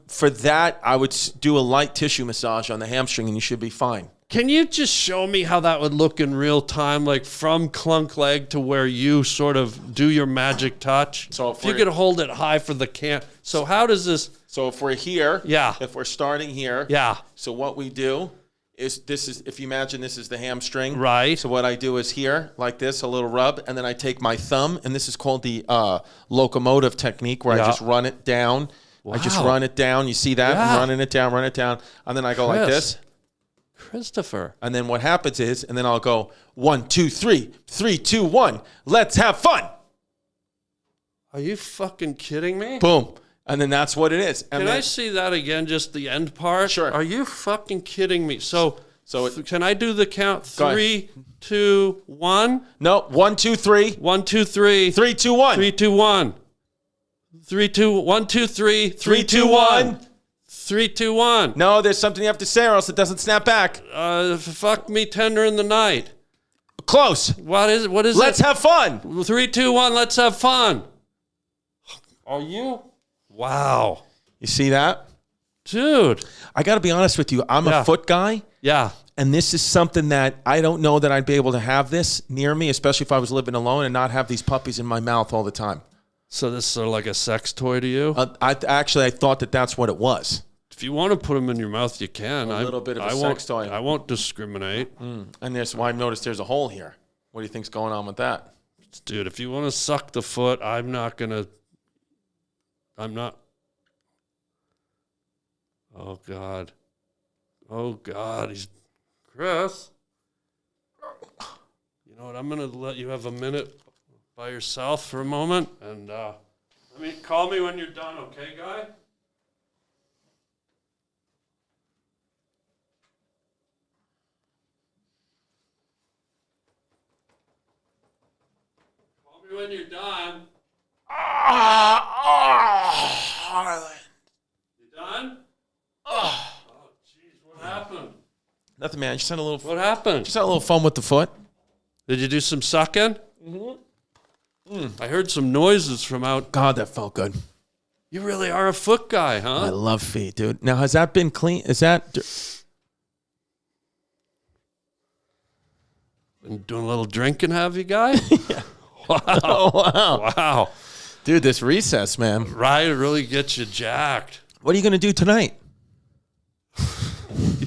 do a light tissue massage on the hamstring and you should be fine. Can you just show me how that would look in real time, like from clunk leg to where you sort of do your magic touch? So if you could hold it high for the So how does this? So if we're here, yeah. If we're starting here, yeah. So what we do is if you imagine this is the hamstring, right? So what I do is here, like this, a little rub, and then I take my thumb, and this is called the locomotive technique, where I just run it down. Wow. I just run it down. You see that? I'm running it down, and then I go like this. Christopher. And then what happens is, and then I'll go 1, 2, 3, 3, 2, 1. Let's have fun. Are you fucking kidding me? Boom. And then that's what it is. And Can I see that again, just the end part? Sure. Are you fucking kidding me? So can I do the count? 3, 2, 1? No, 1, 2, 3. 1, 2, 3. 3, 2, 1. 3, 2, 1. 3, 2, 1, 2, 3. 3, 2, 1. 3, 2, 1. No, there's something you have to say or else it doesn't snap back. Fuck me tender in the night. Close. What is it? Let's have fun. 3, 2, 1. Let's have fun. Are you? Wow. You see that? Dude. I got to be honest with you. I'm a foot guy. Yeah. And this is something that I don't know that I'd be able to have this near me, especially if I was living alone and not have these puppies in my mouth all the time. So this is sort of like a sex toy to you? I thought that that's what it was. If you want to put them in your mouth, you can. A little bit of a sex toy. I won't discriminate. And I've noticed there's a hole here. What do you think's going on with that? Dude, if you want to suck the foot, I'm not. Oh, God. He's Chris. You know what? I'm going to let you have a minute by yourself for a moment. And call me when you're done, okay, guy? Call me when you're done. Harland. You done? Oh, jeez, what happened? Nothing, man. Just had a little. What happened? Just had a little fun with the foot. Did you do some sucking? I heard some noises from out. God, that felt good. You really are a foot guy, huh? I love feet, dude. Now, has that been clean? Is that? Been doing a little drinking, have you, guy? Yeah. Wow. Oh, wow. Wow. Dude, this recess, man. Right, it really gets you jacked. What are you going to do tonight?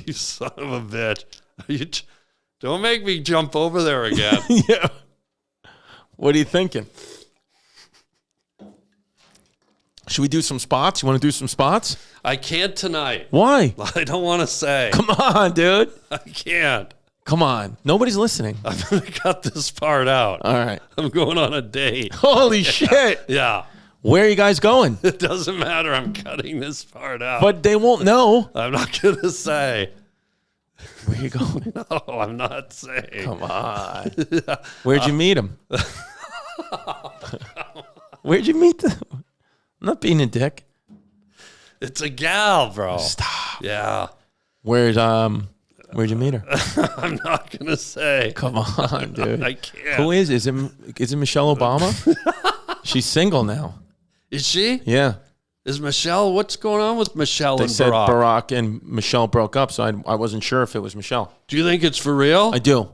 You son of a bitch. Don't make me jump over there again. Yeah. What are you thinking? Should we do some spots? You want to do some spots? I can't tonight. Why? I don't want to say. Come on, dude. I can't. Come on. Nobody's listening. I'm going to cut this part out. All right. I'm going on a date. Holy shit. Yeah. Where are you guys going? It doesn't matter. I'm cutting this part out. But they won't know. I'm not going to say. Where are you going? No, I'm not saying. Come on. Where'd you meet him? Where'd you meet them? I'm not being a dick. It's a gal, bro. Stop. Yeah. Where'd you meet her? I'm not going to say. Come on, dude. I can't. Who is? Is it Michelle Obama? She's single now. Is she? Yeah. Is Michelle? What's going on with Michelle and said Barack? Barack and Michelle broke up, so I wasn't sure if it was Michelle. Do you think it's for real? I do.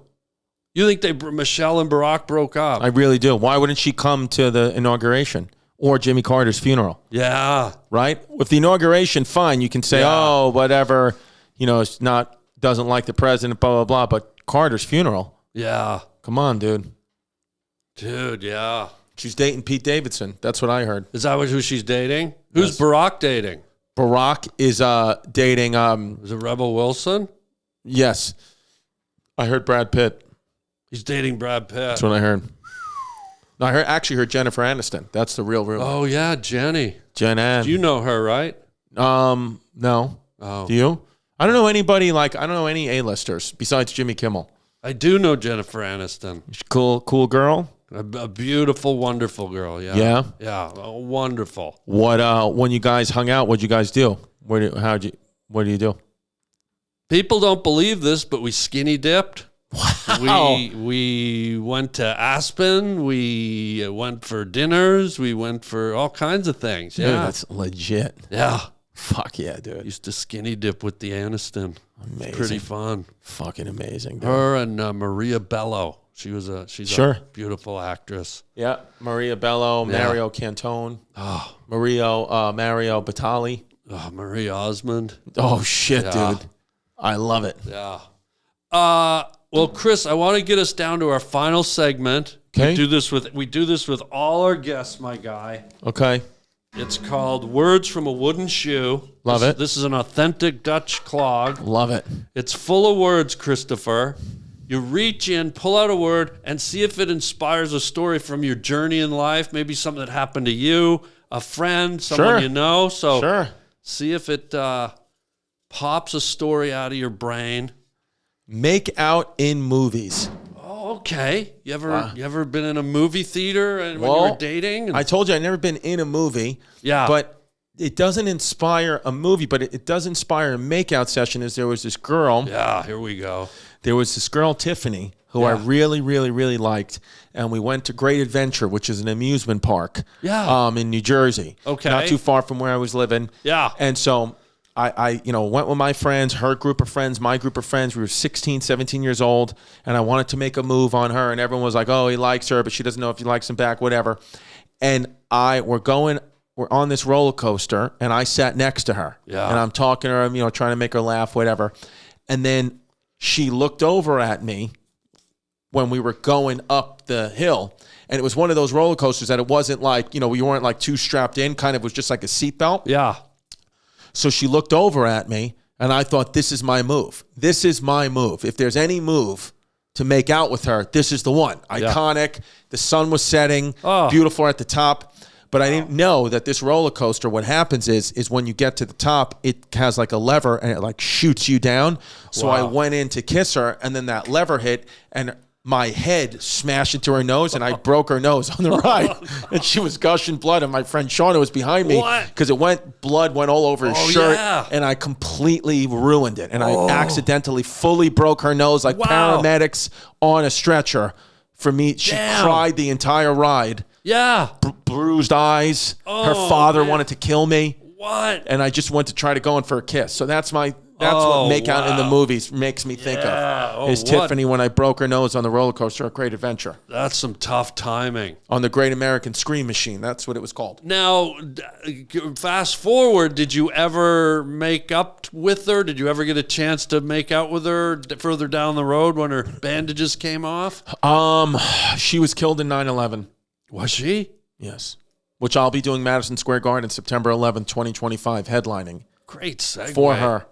You think Michelle and Barack broke up? I really do. Why wouldn't she come to the inauguration or Jimmy Carter's funeral? Yeah. Right? With the inauguration, fine. You can say, oh, whatever. You know, doesn't like the president, blah, blah, blah. But Carter's funeral. Yeah. Come on, dude. Dude, yeah. She's dating Pete Davidson. That's what I heard. Is that who she's dating? Who's Barack dating? Barack is dating. Is it Rebel Wilson? Yes. I heard Brad Pitt. He's dating Brad Pitt. That's what I heard. No, I actually heard Jennifer Aniston. That's the real rumor. Oh, yeah, Jenny. Jen Ann. You know her, right? No. Oh. Do you? I don't know anybody I don't know any A-listers besides Jimmy Kimmel. I do know Jennifer Aniston. She's cool girl. A beautiful, wonderful girl. Yeah. Yeah? Yeah. Wonderful. What, when you guys hung out, what'd you guys do? What do you do? People don't believe this, but we skinny dipped. Wow. We went to Aspen. We went for dinners. We went for all kinds of things. Yeah. Dude, that's legit. Yeah. Fuck yeah, dude. Used to skinny dip with the Aniston. Amazing. Pretty fun. Fucking amazing. Dude. Her and Maria Bello. She's Sure. a beautiful actress. Yeah, Maria Bello, Mario Cantone, Mario Batali. Oh, Marie Osmond. Oh shit, dude. I love it. Yeah. Well, Chris, I want to get us down to our final segment. Okay. We do this with all our guests, my guy. Okay. It's called Words from a Wooden Shoe. Love it. This is an authentic Dutch clog. Love it. It's full of words, Christopher. You reach in, pull out a word, and see if it inspires a story from your journey in life, maybe something that happened to you, a friend, someone you know. So see if it pops a story out of your brain. Make out in movies. Oh, okay. You ever been in a movie theater and when you were dating? I told you I've never been in a movie. Yeah. But it doesn't inspire a movie, but it does inspire a makeout session. There was this girl. Yeah, here we go. There was this girl, Tiffany, who I really, really, really liked. And we went to Great Adventure, which is an amusement park in New Jersey. Okay. Not too far from where I was living. Yeah. And so I went with my friends, her group of friends, my group of friends. We were 16, 17 years old, and I wanted to make a move on her. And everyone was like, oh, he likes her, but she doesn't know if he likes him back, whatever. And we're on this roller coaster, and I sat next to her. Yeah. And I'm talking to her, trying to make her laugh, whatever. And then she looked over at me when we were going up the hill. And it was one of those roller coasters that it wasn't like, we weren't like too strapped in, kind of was just like a seatbelt. Yeah. So she looked over at me, and I thought, this is my move. This is my move. If there's any move to make out with her, this is the one. Iconic. The sun was setting. Beautiful at the top. But I didn't know that this roller coaster, what happens is when you get to the top, it has like a lever, and it like shoots you down. So I went in to kiss her, and then that lever hit, and my head smashed into her nose, and I broke her nose on the ride. And she was gushing blood, and my friend Shauna was behind me because blood went all over his shirt, and I completely ruined it. And I accidentally fully broke her nose, like paramedics on a stretcher for me. She cried the entire ride. Yeah. Bruised eyes. Her father wanted to kill me. What? And I just went to try to go in for a kiss. So that's what make out in the movies makes me think of. Is Tiffany when I broke her nose on the roller coaster at Great Adventure. That's some tough timing. On the Great American Scream Machine. That's what it was called. Now, fast forward, did you ever make up with her? Did you ever get a chance to make out with her further down the road when her bandages came off? She was killed in 9/11. Was she? Yes. Which I'll be doing Madison Square Garden September 11th, 2025, headlining. Great segue. For her.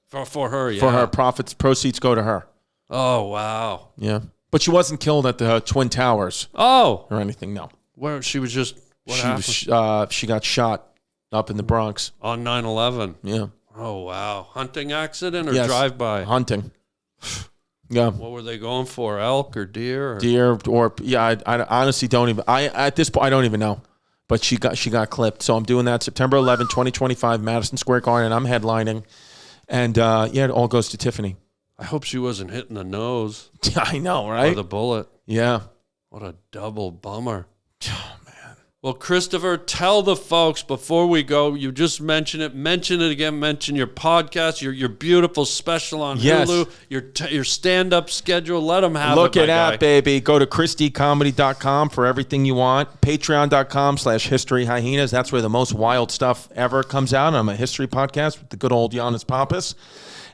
For her, yeah. For her. Proceeds go to her. Oh, wow. Yeah. But she wasn't killed at the Twin Towers. Oh. Or anything, no. Where she was just, what happened? She got shot up in the Bronx. On 9/11? Yeah. Oh, wow. Hunting accident or drive-by? Hunting. Yeah. What were they going for? Elk or deer? Deer I honestly don't even. At this point I don't even know. But she got clipped. So I'm doing that September 11, 2025, Madison Square Garden. I'm headlining, and it all goes to Tiffany. I hope she wasn't hitting the nose. I know, right? Or the bullet. Yeah. What a double bummer. Oh man. Well, Christopher, tell the folks before we go. You just mentioned it. Mention it again. Mention your podcast, your beautiful special on Hulu, your stand-up schedule. Let them have Look it, it up, baby. Go to ChristyComedy.com for everything you want. Patreon.com/HistoryHyenas. That's where the most wild stuff ever comes out. I'm a history podcast with the good old Giannis Pappas.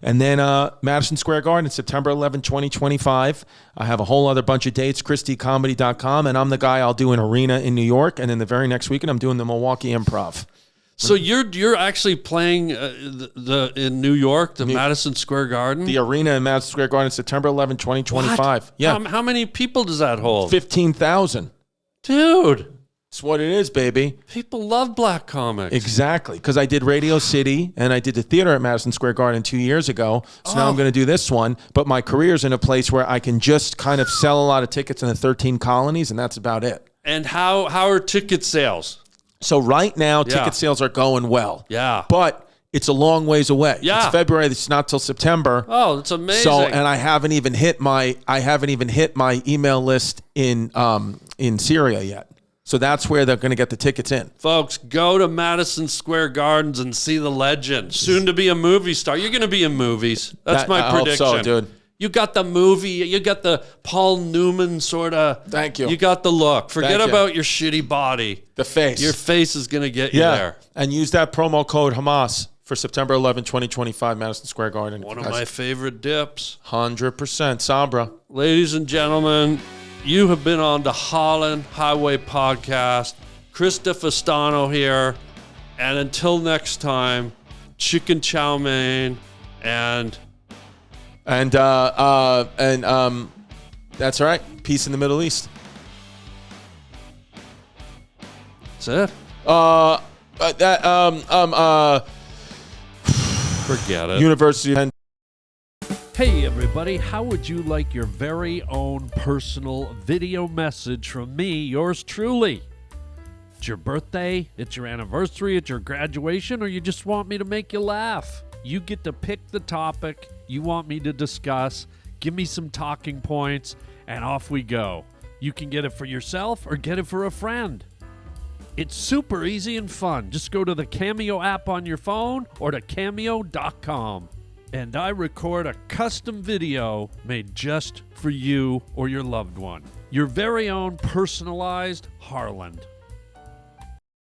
And then Madison Square Garden, September 11, 2025. I have a whole other bunch of dates, ChristyComedy.com, and I'm the guy. I'll do an arena in New York, and then the very next weekend, I'm doing the Milwaukee Improv. So you're actually playing in New York, the Madison Square Garden? The arena in Madison Square Garden, September 11, 2025. What? Yeah. How many people does that hold? 15,000. Dude. It's what it is, baby. People love black comics. Exactly, because I did Radio City, and I did the theater at Madison Square Garden 2 years ago. So now I'm going to do this one, but my career's in a place where I can just kind of sell a lot of tickets in the 13 colonies, and that's about it. And how are ticket sales? So right now, ticket sales are going well. Yeah. But it's a long ways away. Yeah. It's February. It's not till September. Oh, that's amazing. So, and I haven't even hit my email list in Syria yet. So that's where they're going to get the tickets in. Folks, go to Madison Square Gardens and see the legend. Soon to be a movie star. You're going to be in movies. That's my prediction. I hope so, dude. You got the movie. You got the Paul Newman sort of. Thank you. You got the look. Forget about your shitty body. The face. Your face is going to get you there. And use that promo code Hamas for September 11, 2025, Madison Square Garden. One of my favorite dips. 100%. Sabra. Ladies and gentlemen, you have been on the Harland Highway Podcast. Chris Distefano here. And until next time, chicken chow mein and that's right. Peace in the Middle East. That's it. Forget it. University of Hey everybody, how would you like your very own personal video message from me, yours truly? It's your birthday, it's your anniversary, it's your graduation, or you just want me to make you laugh? You get to pick the topic you want me to discuss, give me some talking points, and off we go. You can get it for yourself or get it for a friend. It's super easy and fun. Just go to the Cameo app on your phone or to cameo.com. And I record a custom video made just for you or your loved one. Your very own personalized Harland.